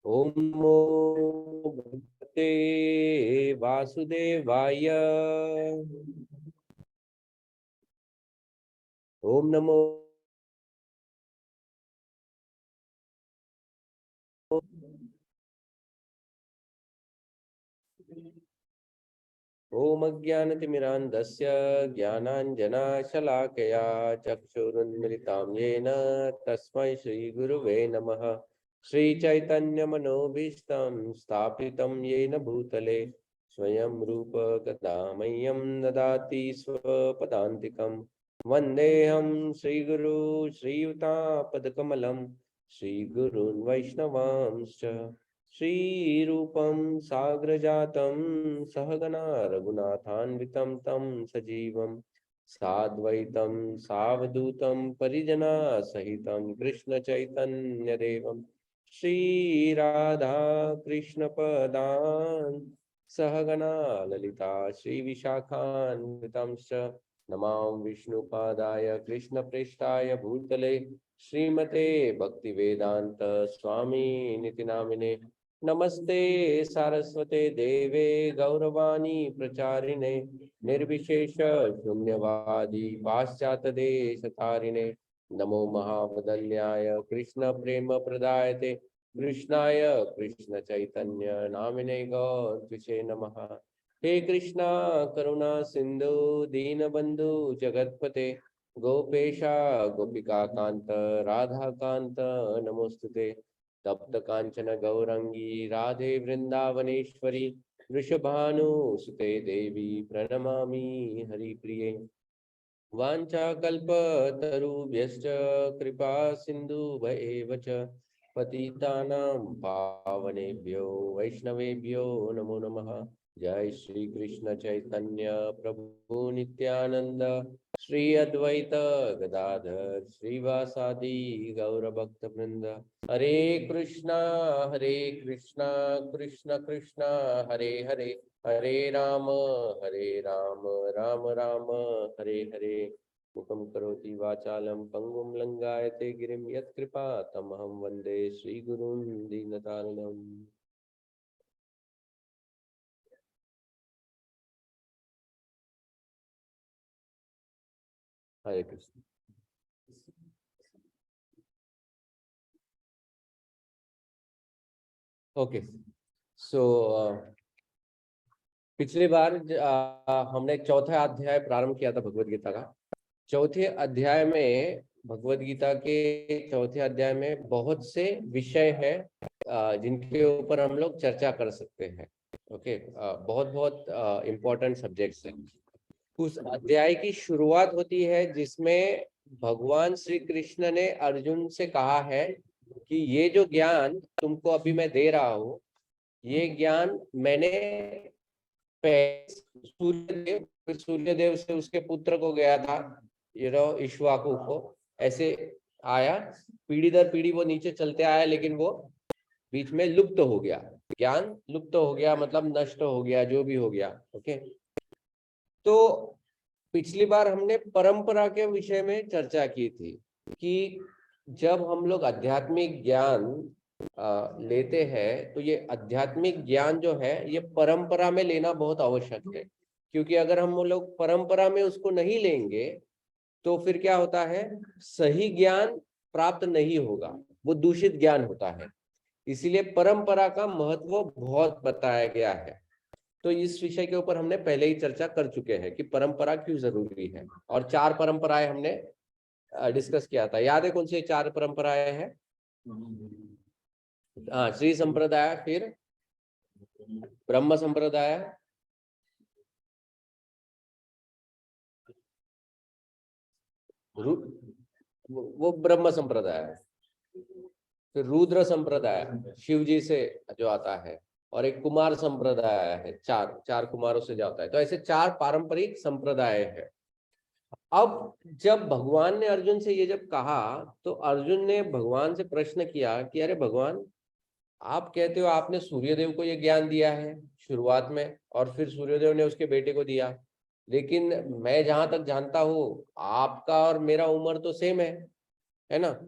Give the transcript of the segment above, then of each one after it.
ओम नमो भगवते वासुदेवाय। ओम नमो ओम अज्ञानतिमिरान्धस्य ज्ञानाञ्जनशलाकया चक्षुरुन्मिलितं येन तस्मै श्रीगुरुवे नमः। श्रीचैतन्यमनोभीष्टं स्थापितं येन भूतले स्वयं रूप कदा मह्यं ददाति स्वपदान्तिकं। वन्देऽहं श्रीगुरु श्रीयुतापदकमलं श्रीगुरून् वैष्णवांश्च श्रीरूपं साग्रजातं सहगना रघुनाथान्वितं तं सजीवं साद्वैतं सावधूतं परिजना सहितं कृष्णचैतन्यदेवं श्रीराधा कृष्णपदान् सहगना ललिता श्रीविशाखान्वितं च नमां विष्णुपादाय कृष्णप्रेष्ठाय भूतले श्रीमते भक्तिवेदांत स्वामी निति नामिने नमस्ते सारस्वते देवे गौरवाणी प्रचारिणे निर्विशेष शून्यवादी पाश्चात देश तारिणे नमो महावदल्याय कृष्ण प्रेम प्रदायते कृष्णाय कृष्ण चैतन्य नामिने गौरविषे नमः। हे कृष्णा करुणा सिंधु दीनबंधु जगतपते गोपेशा गोपिका कांत राधा कांत नमोस्तुते। तप्त कांचन गौरंगी राधे वृंदावनेश्वरी वृषभानुसुते देवी प्रणमामि हरिप्रिये। वाञ्छाकल्पतरुभ्यश्च कृपा सिन्धुभ्येव च पतितानां पावनेभ्यो वैष्णवेभ्यो नमो नमः। जय श्री कृष्ण चैतन्य प्रभु नित्यानंद श्री अद्वैत गदाधर श्रीवासादि गौर भक्त वृंद। हरे कृष्णा कृष्णा कृष्णा हरे हरे हरे राम राम राम हरे हरे। मुखं करोति वाचालं पंगुं लंघायते गिरिं यत्कृपा तमहं वन्दे श्रीगुरुं दीनतारिणम्। हरे कृष्ण। ओके, सो पिछली बार हमने चौथा अध्याय प्रारंभ किया था भगवत गीता का। चौथे अध्याय में भगवत गीता के चौथे अध्याय में बहुत से विषय हैं जिनके ऊपर हम लोग चर्चा कर सकते हैं। ओके, बहुत बहुत इम्पोर्टेंट सब्जेक्ट्स हैं। उस अध्याय की शुरुआत होती है जिसमें भगवान श्री कृष्ण ने अर्जुन से कहा है कि ये जो ज्ञान तुमको अभी मैं दे रहा हूँ, ये ज्ञान मैंने सूर्यदेव से उसके पुत्र को गया था, इक्ष्वाकु को। ऐसे आया, पीढ़ी दर पीढ़ी वो नीचे चलते आया, लेकिन वो बीच में लुप्त हो गया, ज्ञान लुप्त हो गया, मतलब नष्ट हो गया, जो भी हो गया। ओके, तो पिछली बार हमने परंपरा के विषय में चर्चा की थी कि जब हम लोग आध्यात्मिक ज्ञान लेते हैं तो ये आध्यात्मिक ज्ञान जो है ये परंपरा में लेना बहुत आवश्यक है, क्योंकि अगर हम लोग परंपरा में उसको नहीं लेंगे तो फिर क्या होता है, सही ज्ञान प्राप्त नहीं होगा, वो दूषित ज्ञान होता है। इसीलिए परंपरा का महत्व बहुत बताया गया है। तो इस विषय के ऊपर हमने पहले ही चर्चा कर चुके हैं कि परंपरा क्यों जरूरी है, और चार परंपराएं हमने डिस्कस किया था। याद है कौन सी चार परंपराएं हैं? हाँ, श्री संप्रदाय, फिर ब्रह्म संप्रदाय, वो ब्रह्म संप्रदाय है। फिर रुद्र संप्रदाय, शिव जी से जो आता है, और एक कुमार संप्रदाय है, चार चार कुमारों से जाता है। तो ऐसे चार पारंपरिक संप्रदाय है। अब जब भगवान ने अर्जुन से ये जब कहा, तो अर्जुन ने भगवान से प्रश्न किया कि अरे भगवान, आप कहते हो आपने सूर्यदेव को ये ज्ञान दिया है शुरुआत में, और फिर सूर्यदेव ने उसके बेटे को दिया, लेकिन मैं जहां तक जानता हूं आपका और मेरा उम्र तो सेम है ना?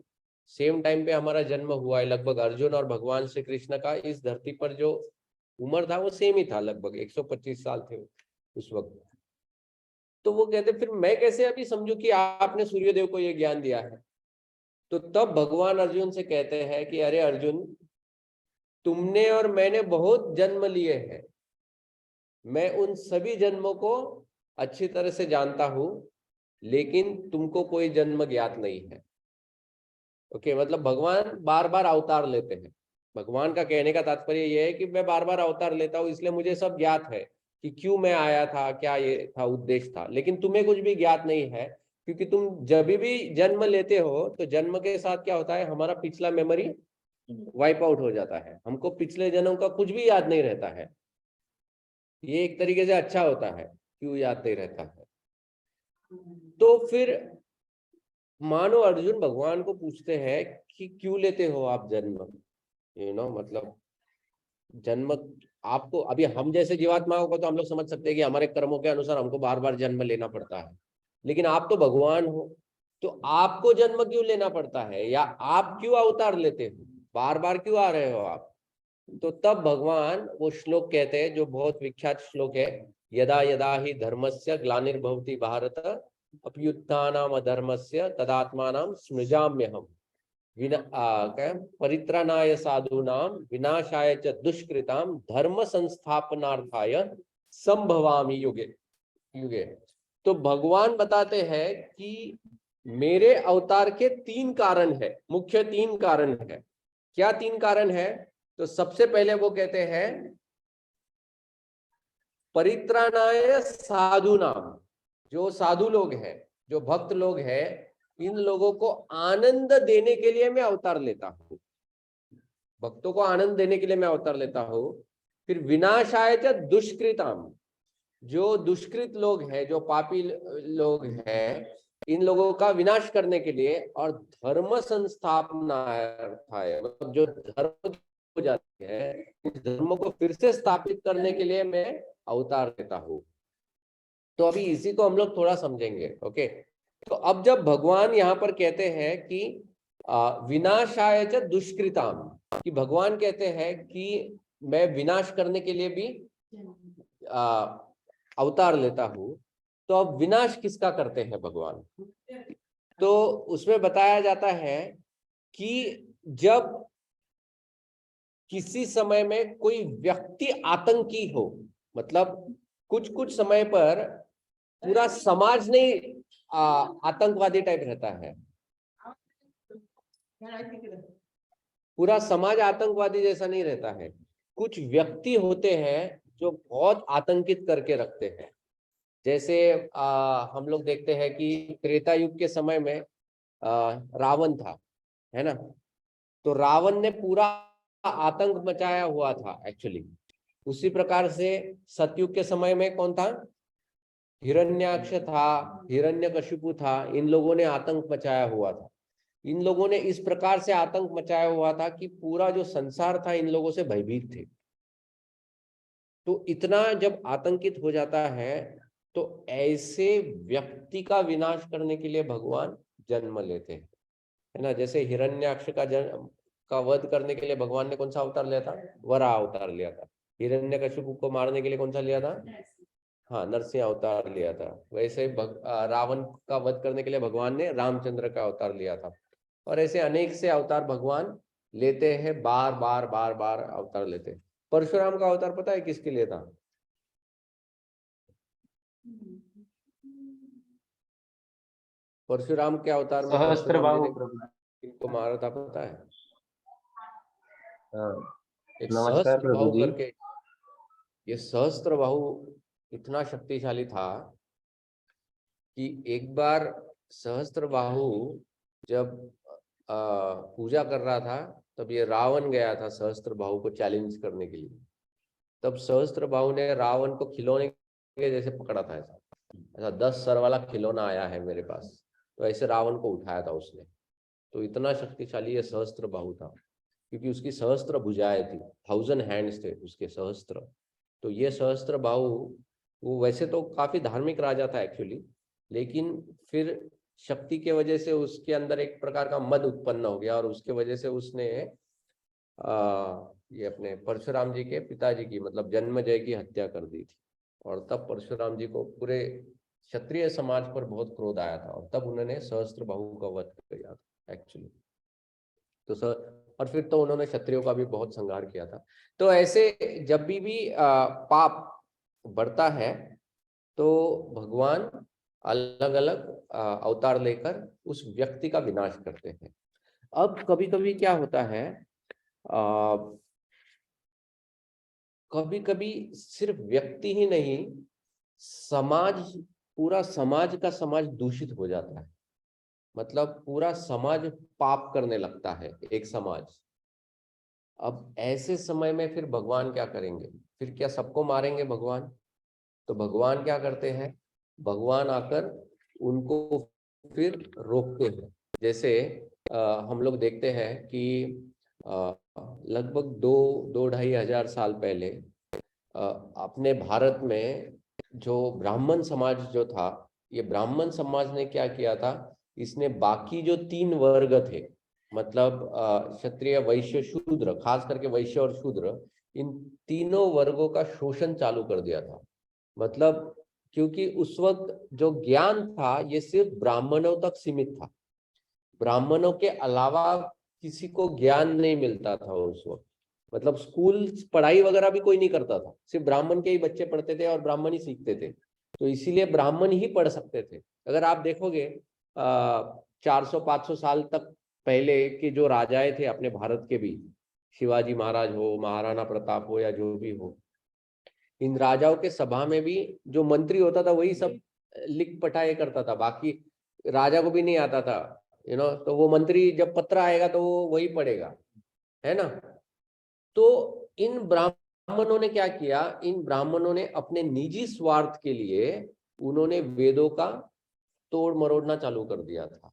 सेम टाइम पे हमारा जन्म हुआ है। लगभग अर्जुन और भगवान श्री कृष्ण का इस धरती पर जो उम्र था वो सेम ही था, लगभग 125 साल थे उस वक्त। तो वो कहते फिर मैं कैसे अभी समझू कि आपने सूर्यदेव को ये ज्ञान दिया है। तो तब भगवान अर्जुन से कहते हैं कि अरे अर्जुन, तुमने और मैंने बहुत जन्म लिए हैं, मैं उन सभी जन्मों को अच्छी तरह से जानता हूं, लेकिन तुमको कोई जन्म ज्ञात नहीं है। ओके, मतलब भगवान बार बार अवतार लेते हैं। भगवान का कहने का तात्पर्य यह है कि मैं बार बार अवतार लेता हूं, इसलिए मुझे सब ज्ञात है कि क्यों मैं आया था, क्या ये था, उद्देश्य था, लेकिन तुम्हें कुछ भी ज्ञात नहीं है। क्योंकि तुम जब भी जन्म लेते हो तो जन्म के साथ क्या होता है, हमारा पिछला मेमोरी वाइप आउट हो जाता है, हमको पिछले जन्म का कुछ भी याद नहीं रहता है। ये एक तरीके से अच्छा होता है, क्यों याद नहीं रहता है। तो फिर मानो अर्जुन भगवान को पूछते हैं कि क्यों लेते हो आप जन्म, मतलब जन्म आपको, अभी हम जैसे जीवात्माओं को तो हम लोग समझ सकते हैं कि हमारे कर्मों के अनुसार हमको बार बार जन्म लेना पड़ता है, लेकिन आप तो भगवान हो, तो आपको जन्म क्यों लेना पड़ता है, या आप क्यों अवतार लेते हो, बार बार क्यों आ रहे हो आप। तो तब भगवान वो श्लोक कहते हैं जो बहुत विख्यात श्लोक है, यदा यदा ही धर्मस्य ग्लानिर्भवति भारत अभ्युत्थानम् अधर्मस्य तदात्मानं सृजाम्यहम् परित्राणाय साधूनां विनाशाय च दुष्कृतां धर्म संस्थापनार्थाय संभवामि युगे युगे। तो भगवान बताते हैं कि मेरे अवतार के 3 कारण है, मुख्य 3 कारण है। क्या 3 कारण है? तो सबसे पहले वो कहते हैं परित्राणाय साधूनाम, जो साधु लोग हैं, जो भक्त लोग हैं, इन लोगों को आनंद देने के लिए मैं अवतार लेता हूँ, भक्तों को आनंद देने के लिए मैं अवतार लेता हूँ। फिर विनाशाय च दुष्कृताम, जो दुष्कृत लोग हैं, जो पापी लोग हैं, इन लोगों का विनाश करने के लिए, और धर्म संस्थापना, मतलब जो धर्म हो जाती है, इस धर्म को फिर से स्थापित करने के लिए मैं अवतार लेता हूँ। तो अभी इसी को हम लोग थोड़ा समझेंगे। ओके, तो अब जब भगवान यहाँ पर कहते हैं कि विनाशाय च दुष्कृताम, कि भगवान कहते हैं कि मैं विनाश करने के लिए भी अवतार लेता हूँ, तो अब विनाश किसका करते हैं भगवान? तो उसमें बताया जाता है कि जब किसी समय में कोई व्यक्ति आतंकी हो, मतलब कुछ कुछ समय पर पूरा समाज नहीं आतंकवादी टाइप रहता है, पूरा समाज आतंकवादी जैसा नहीं रहता है, कुछ व्यक्ति होते हैं जो बहुत आतंकित करके रखते हैं। जैसे हम लोग देखते हैं कि त्रेता युग के समय में रावण था, है ना, तो रावण ने पूरा आतंक मचाया हुआ था एक्चुअली। उसी प्रकार से सतयुग के समय में कौन था? हिरण्याक्ष था, हिरण्यकशिपु था, इन लोगों ने आतंक मचाया हुआ था। इन लोगों ने इस प्रकार से आतंक मचाया हुआ था कि पूरा जो संसार था इन लोगों से भयभीत थे। तो इतना जब आतंकित हो जाता है, तो ऐसे व्यक्ति का विनाश करने के लिए भगवान जन्म लेते हैं, है ना। जैसे हिरण्याक्ष का वध करने के लिए भगवान ने कौन सा अवतार लिया था? वराह अवतार लिया था। हिरण्यकशिपु को मारने के लिए कौन सा लिया था? हाँ, नरसिंह अवतार लिया था। वैसे रावण का वध करने के लिए भगवान ने रामचंद्र का अवतार लिया था। और ऐसे अनेक से अवतार भगवान लेते हैं, बार बार बार बार अवतार लेते हैं। परशुराम का अवतार पता है किसके लिए था? परशुराम के अवतार में परशुराम जी ने किनको मारा था पता है? एक नमस्कार प्रभु सहस्त्रबाहु जी। करके, ये सहस्त्रबाहु इतना शक्तिशाली था कि एक बार सहस्त्रबाहु जब पूजा कर रहा था, तब ये रावण गया था सहस्त्रबाहु को चैलेंज करने के लिए। तब सहस्त्रबाहु ने रावण को खिलौने के जैसे पकड़ा था, ऐसा 10 सर वाला खिलौना आया है मेरे पास, तो ऐसे रावण को उठाया था उसने। तो इतना शक्तिशाली ये सहस्त्रबाहु था, क्योंकि उसकी सहस्त्र भुजाएं थी, 1000 हैंड्स थे उसके सहस्त्र। तो ये सहस्त्रबाहु, वो वैसे तो काफी धार्मिक राजा था एक्चुअली, लेकिन फिर शक्ति के वजह से उसके अंदर एक प्रकार का मद उत्पन्न हो गया और उसके वजह से उसने ये अपने परशुराम जी के पिताजी की मतलब जन्मेजय की हत्या कर दी थी। और तब परशुराम जी को पूरे क्षत्रिय समाज पर बहुत क्रोध आया था और तब उन्होंने सहस्त्रबाहु का वध किया था एक्चुअली। तो और फिर तो उन्होंने क्षत्रियों का भी बहुत संहार किया था। तो ऐसे जब भी पाप बढ़ता है तो भगवान अलग अलग अवतार लेकर उस व्यक्ति का विनाश करते हैं। अब कभी कभी क्या होता है, कभी कभी सिर्फ व्यक्ति ही नहीं, समाज, पूरा समाज का समाज दूषित हो जाता है। मतलब पूरा समाज पाप करने लगता है, एक समाज। अब ऐसे समय में फिर भगवान क्या करेंगे? फिर क्या सबको मारेंगे भगवान? तो भगवान क्या करते हैं, भगवान आकर उनको फिर रोकते हैं। जैसे हम लोग देखते हैं कि लगभग 2-2.5 हजार साल पहले अपने भारत में जो ब्राह्मण समाज जो था, ये ब्राह्मण समाज ने क्या किया था, इसने बाकी जो 3 वर्ग थे, मतलब क्षत्रिय, वैश्य, शूद्र, खास करके वैश्य और शूद्र, इन तीनों वर्गों का शोषण चालू कर दिया था। मतलब क्योंकि उस वक्त जो ज्ञान था ये सिर्फ ब्राह्मणों तक सीमित था, ब्राह्मणों के अलावा किसी को ज्ञान नहीं मिलता था उस वक्त। मतलब स्कूल पढ़ाई वगैरह भी कोई नहीं करता था, सिर्फ ब्राह्मण के ही बच्चे पढ़ते थे और ब्राह्मण ही सीखते थे। तो इसीलिए ब्राह्मण ही पढ़ सकते थे। अगर आप देखोगे 400-500 साल तक पहले के जो राजाएं थे अपने भारत के भी, शिवाजी महाराज हो, महाराणा प्रताप हो या जो भी हो, इन राजाओं के सभा में भी जो मंत्री होता था वही सब लिख पटाए करता था, बाकी राजा को भी नहीं आता था, तो वो मंत्री जब पत्र आएगा तो वो वही पढ़ेगा, है ना। तो इन ब्राह्मणों ने क्या किया, इन ब्राह्मणों ने अपने निजी स्वार्थ के लिए उन्होंने वेदों का तोड़ मरोड़ना चालू कर दिया था।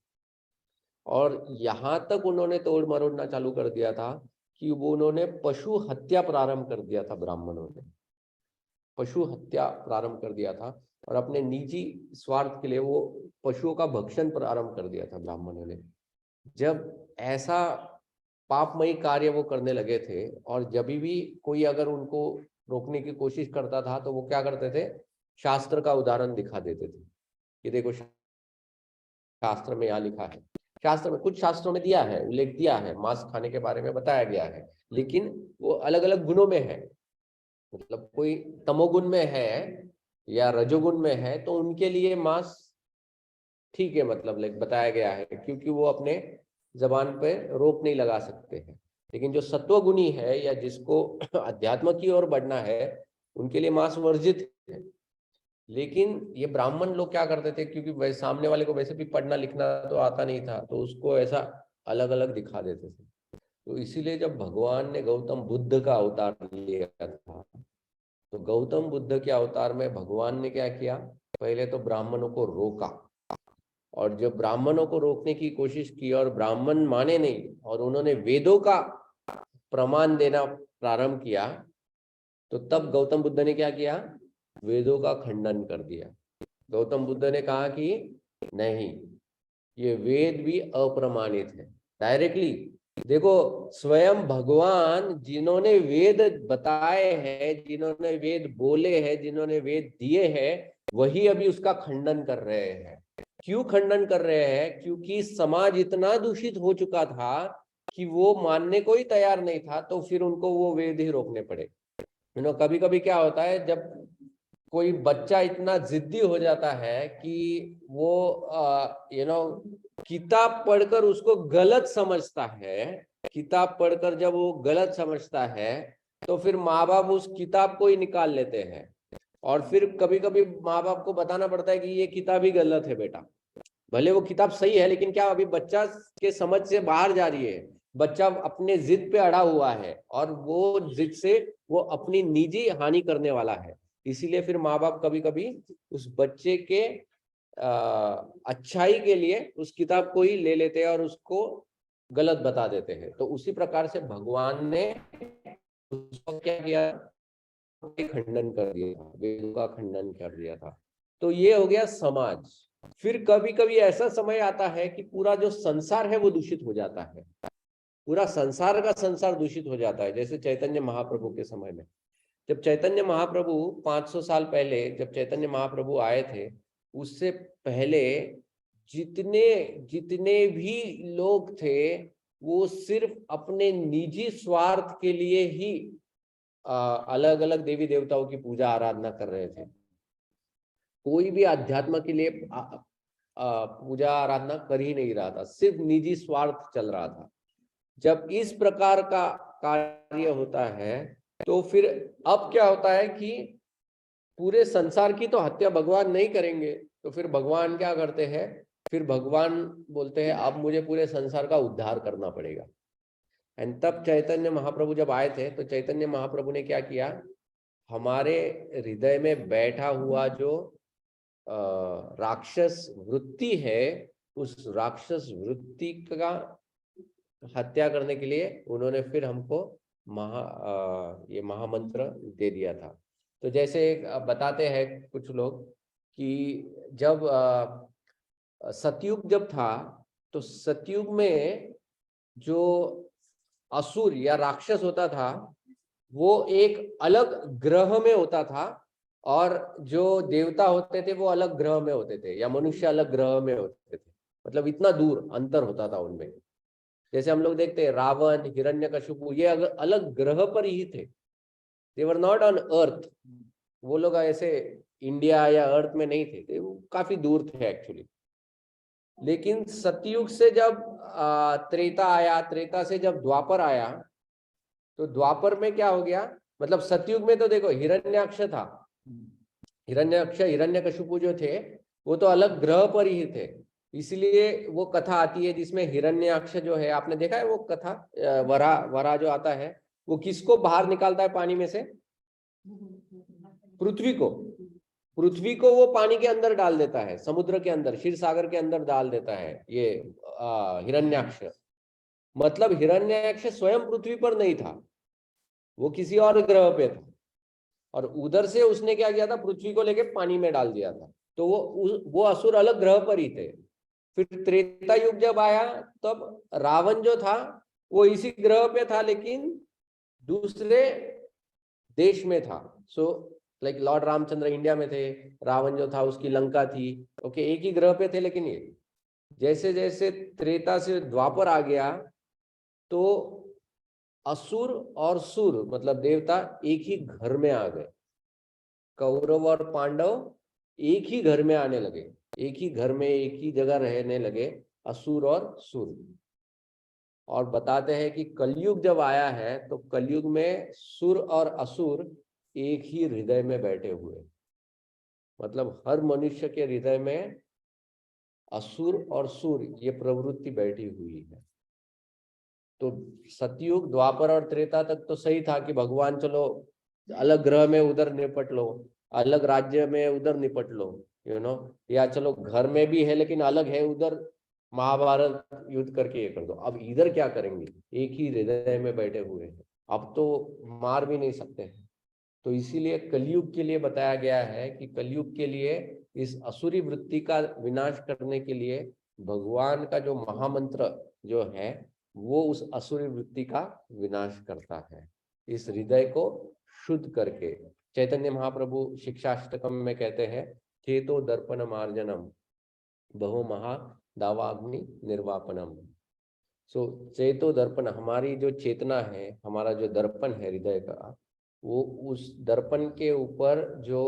और यहां तक उन्होंने तोड़ मरोड़ना चालू कर दिया था कि वो उन्होंने पशु हत्या प्रारंभ कर दिया था। ब्राह्मणों ने पशु हत्या प्रारंभ कर दिया था और अपने निजी स्वार्थ के लिए वो पशुओं का भक्षण प्रारंभ कर दिया था ब्राह्मणों ने। जब ऐसा पापमयी कार्य वो करने लगे थे और जब भी कोई अगर उनको रोकने की कोशिश करता था तो वो क्या करते थे, शास्त्र का उदाहरण दिखा देते थे कि देखो शास्त्र में यहाँ लिखा है। शास्त्र में, कुछ शास्त्रों में दिया है, उल्लेख दिया है, मांस खाने के बारे में बताया गया है, लेकिन वो अलग अलग गुणों में है। मतलब कोई तमोगुण में है या रजोगुण में है तो उनके लिए मांस ठीक है, मतलब लाइक बताया गया है, क्योंकि वो अपने जबान पे रोक नहीं लगा सकते हैं। लेकिन जो सत्वगुणी है या जिसको अध्यात्म की ओर बढ़ना है उनके लिए मांस वर्जित है। लेकिन ये ब्राह्मण लोग क्या करते थे, क्योंकि सामने वाले को वैसे भी पढ़ना लिखना तो आता नहीं था, तो उसको ऐसा अलग अलग दिखा देते थे। तो इसीलिए जब भगवान ने गौतम बुद्ध का अवतार लिया था, तो गौतम बुद्ध के अवतार में भगवान ने क्या किया, पहले तो ब्राह्मणों को रोका। और जब ब्राह्मणों को रोकने की कोशिश की और ब्राह्मण माने नहीं और उन्होंने वेदों का प्रमाण देना प्रारंभ किया, तो तब गौतम बुद्ध ने क्या किया, वेदों का खंडन कर दिया। गौतम बुद्ध ने कहा कि नहीं, ये वेद भी अप्रमाणित है। डायरेक्टली देखो, स्वयं भगवान जिन्होंने वेद बताए हैं, जिन्होंने वेद बोले हैं, जिन्होंने वेद दिए हैं, वही अभी उसका खंडन कर रहे हैं। क्यों खंडन कर रहे हैं? क्योंकि समाज इतना दूषित हो चुका था कि वो मानने को ही तैयार नहीं था, तो फिर उनको वो वेद ही रोकने पड़े। कभी कभी क्या होता है, जब कोई बच्चा इतना जिद्दी हो जाता है कि वो किताब पढ़कर उसको गलत समझता है, किताब पढ़कर जब वो गलत समझता है तो फिर माँ बाप उस किताब को ही निकाल लेते हैं। और फिर कभी कभी माँ बाप को बताना पड़ता है कि ये किताब ही गलत है बेटा। भले वो किताब सही है, लेकिन क्या अभी बच्चा के समझ से बाहर जा रही है, बच्चा अपने जिद पे अड़ा हुआ है और वो जिद से वो अपनी निजी हानि करने वाला है। इसीलिए फिर माँ बाप कभी कभी उस बच्चे के अच्छाई के लिए उस किताब को ही ले लेते हैं और उसको गलत बता देते हैं। तो उसी प्रकार से भगवान ने उसको क्या किया, खंडन कर दिया था, वेदों का खंडन कर दिया था। तो ये हो गया समाज। फिर कभी कभी ऐसा समय आता है कि पूरा जो संसार है वो दूषित हो जाता है, पूरा संसार का संसार दूषित हो जाता है। जैसे चैतन्य महाप्रभु के समय में, जब चैतन्य महाप्रभु 500 साल पहले जब चैतन्य महाप्रभु आए थे, उससे पहले जितने जितने भी लोग थे वो सिर्फ अपने निजी स्वार्थ के लिए ही अलग अलग देवी देवताओं की पूजा आराधना कर रहे थे। कोई भी अध्यात्म के लिए पूजा आराधना कर ही नहीं रहा था, सिर्फ निजी स्वार्थ चल रहा था। जब इस प्रकार का कार्य होता है तो फिर अब क्या होता है कि पूरे संसार की तो हत्या भगवान नहीं करेंगे, तो फिर भगवान क्या करते हैं, फिर भगवान बोलते हैं अब मुझे पूरे संसार का उद्धार करना पड़ेगा। एंड तब चैतन्य महाप्रभु जब आए थे तो चैतन्य महाप्रभु ने क्या किया, हमारे हृदय में बैठा हुआ जो राक्षस वृत्ति है, उस राक्षस वृत्ति का हत्या करने के लिए उन्होंने फिर हमको ये महामंत्र दे दिया था। तो जैसे बताते हैं कुछ लोग कि जब सतयुग जब था तो सतयुग में जो असुर या राक्षस होता था वो एक अलग ग्रह में होता था, और जो देवता होते थे वो अलग ग्रह में होते थे, या मनुष्य अलग ग्रह में होते थे। मतलब इतना दूर अंतर होता था उनमें। जैसे हम लोग देखते हैं रावण, हिरण्यकशिपु, ये अलग ग्रह पर ही थे, दे वर नॉट ऑन अर्थ। वो लोग ऐसे इंडिया या अर्थ में नहीं थे, वो काफी दूर थे एक्चुअली। लेकिन सतयुग से जब त्रेता आया, त्रेता से जब द्वापर आया, तो द्वापर में क्या हो गया, मतलब सतयुग में तो देखो हिरण्याक्ष था, हिरण्याक्ष हिरण्यकशिपु जो थे वो तो अलग ग्रह पर ही थे। इसलिए वो कथा आती है जिसमें हिरण्याक्ष जो है, आपने देखा है वो कथा, वरा जो आता है वो किसको बाहर निकालता है पानी में से, पृथ्वी को वो पानी के अंदर डाल देता है, समुद्र के अंदर, क्षीर सागर के अंदर डाल देता है ये हिरण्याक्ष। मतलब हिरण्याक्ष स्वयं पृथ्वी पर नहीं था, वो किसी और ग्रह पे था, और उधर से उसने क्या किया था, पृथ्वी को लेके पानी में डाल दिया था। तो वो असुर अलग ग्रह पर ही थे। फिर त्रेता युग जब आया तब रावण जो था वो इसी ग्रह पे था लेकिन दूसरे देश में था। So like Lord Ramchandra India में थे, रावण जो था उसकी लंका थी, ओके, एक ही ग्रह पे थे। लेकिन ये जैसे जैसे त्रेता से द्वापर आ गया तो असुर और सुर मतलब देवता एक ही घर में आ गए, कौरव और पांडव एक ही घर में आने लगे, एक ही घर में एक ही जगह रहने लगे, असुर और सुर। और बताते हैं कि कलयुग जब आया है तो कलयुग में सुर और असुर एक ही हृदय में बैठे हुए, मतलब हर मनुष्य के हृदय में असुर और सुर ये प्रवृत्ति बैठी हुई है। तो सतयुग, द्वापर और त्रेता तक तो सही था कि भगवान चलो अलग ग्रह में उधर निपट लो, अलग राज्य में उधर निपट लो, या चलो घर में भी है लेकिन अलग है, उधर महाभारत युद्ध करके ये कर दो। अब इधर क्या करेंगे, एक ही हृदय में बैठे हुए हैं, अब तो मार भी नहीं सकते हैं। तो इसीलिए कलयुग के लिए बताया गया है कि कलयुग के लिए इस असुरी वृत्ति का विनाश करने के लिए भगवान का जो महामंत्र जो है वो उस असुरी वृत्ति का विनाश करता है, इस हृदय को शुद्ध करके। चैतन्य महाप्रभु शिक्षाष्टकम में कहते हैं, चेतो दर्पण मार्जनम बहु महा दावाग्नि निर्वापनम। सो चेतो दर्पण, हमारी जो चेतना है, हमारा जो दर्पण है हृदय का, वो उस दर्पण के ऊपर जो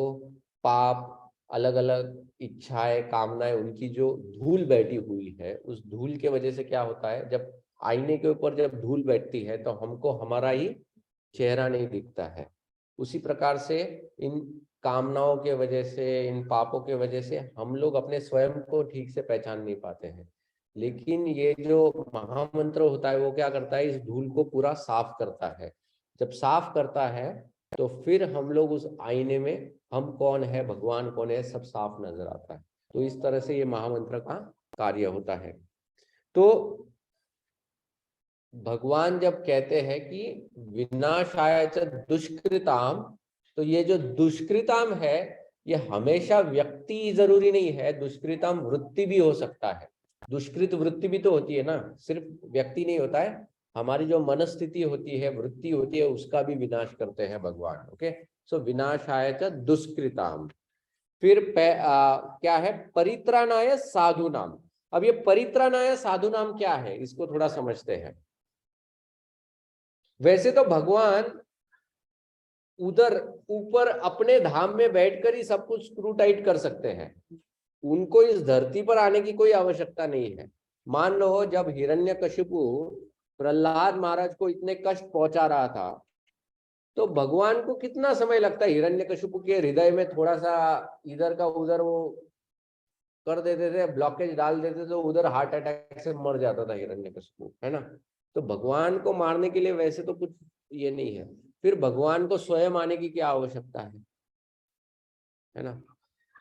पाप, अलग अलग इच्छाएं, कामनाएं, उनकी जो धूल बैठी हुई है, उस धूल के वजह से क्या होता है, जब आईने के ऊपर जब धूल बैठती है तो हमको हमारा ही चेहरा नहीं दिखता है। उसी प्रकार से इन कामनाओं के वजह से, इन पापों के वजह से हम लोग अपने स्वयं को ठीक से पहचान नहीं पाते हैं। लेकिन ये जो महामंत्र होता है वो क्या करता है, इस धूल को पूरा साफ करता है। जब साफ करता है तो फिर हम लोग उस आईने में हम कौन है, भगवान कौन है, सब साफ नजर आता है। तो इस तरह से ये महामंत्र का कार्य होता है। तो भगवान जब कहते हैं कि विनाशाय च दुष्कृताम, तो ये जो दुष्कृताम है ये हमेशा व्यक्ति जरूरी नहीं है, दुष्कृतम वृत्ति भी हो सकता है। दुष्कृत वृत्ति भी तो होती है ना, सिर्फ व्यक्ति नहीं होता है। हमारी जो मनस्थिति होती है, वृत्ति होती है, उसका भी विनाश करते हैं भगवान। ओके, सो विनाशाय च दुष्कृताम। फिर क्या है, परित्राणाय साधु नाम। अब ये परित्राणाय साधु नाम क्या है, इसको थोड़ा समझते हैं। वैसे तो भगवान उधर ऊपर अपने धाम में बैठकर ही सब कुछ स्क्रू टाइट कर सकते हैं, उनको इस धरती पर आने की कोई आवश्यकता नहीं है। मान लो जब हिरण्यकशिपु प्रहलाद महाराज को इतने कष्ट पहुंचा रहा था, तो भगवान को कितना समय लगता है, हिरण्यकशिपु के हृदय में थोड़ा सा इधर का उधर वो कर देते थे, ब्लॉकेज डाल देते, तो उधर हार्ट अटैक से मर जाता था हिरण्यकशिपु, है ना। तो भगवान को मारने के लिए वैसे तो कुछ ये नहीं है, फिर भगवान को स्वयं आने की क्या आवश्यकता है ना।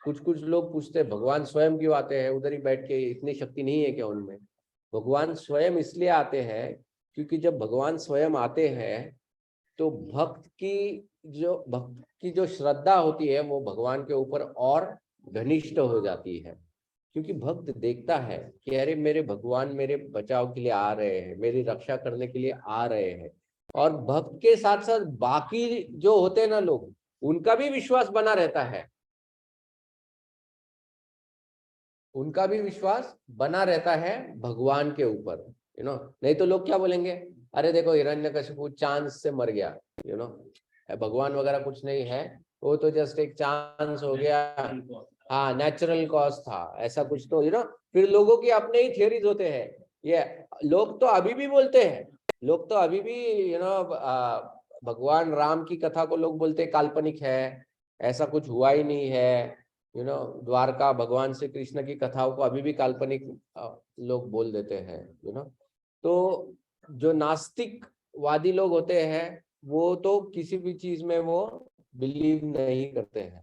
कुछ कुछ लोग पूछते हैं भगवान स्वयं क्यों आते हैं, उधर ही बैठ के, इतनी शक्ति नहीं है क्या उनमें। भगवान स्वयं इसलिए आते हैं क्योंकि जब भगवान स्वयं आते हैं तो भक्त की जो श्रद्धा होती है वो भगवान के ऊपर और घनिष्ठ हो जाती है। क्योंकि भक्त देखता है कि अरे मेरे भगवान मेरे बचाव के लिए आ रहे हैं, मेरी रक्षा करने के लिए आ रहे हैं। और भक्त के साथ साथ बाकी जो होते हैं ना लोग, उनका भी विश्वास बना रहता है, उनका भी विश्वास बना रहता है भगवान के ऊपर, नहीं तो लोग क्या बोलेंगे, अरे देखो हिरण्यकशिपु चांस से मर गया, भगवान वगैरह कुछ नहीं है, वो तो जस्ट एक चांस हो गया, हाँ नेचुरल कॉज था, ऐसा कुछ तो फिर लोगों की अपने ही थियरीज होते हैं। ये लोग तो अभी भी बोलते हैं, लोग तो अभी भी भगवान राम की कथा को लोग बोलते हैं काल्पनिक है, ऐसा कुछ हुआ ही नहीं है। द्वारका भगवान श्री कृष्ण की कथाओं को अभी भी काल्पनिक लोग बोल देते हैं। तो जो नास्तिकवादी लोग होते हैं वो तो किसी भी चीज में वो बिलीव नहीं करते हैं,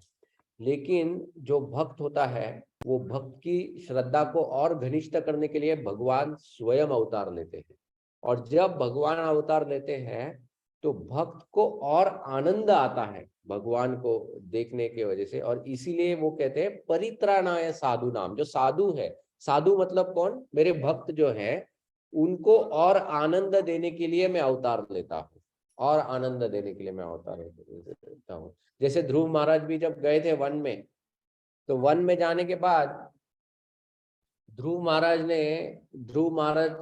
लेकिन जो भक्त होता है वो भक्त की श्रद्धा को और घनिष्ठ करने के लिए भगवान स्वयं अवतार लेते हैं। और जब भगवान अवतार लेते हैं तो भक्त को और आनंद आता है भगवान को देखने की वजह से, और इसीलिए वो कहते हैं परित्राणाय साधु नाम। जो साधु है, साधु मतलब कौन, मेरे भक्त जो है, उनको और आनंद देने के लिए मैं अवतार लेता हूँ, और आनंद देने के लिए मैं अवतार लेता हूँ। जैसे ध्रुव महाराज भी जब गए थे वन में, तो वन में जाने के बाद ध्रुव महाराज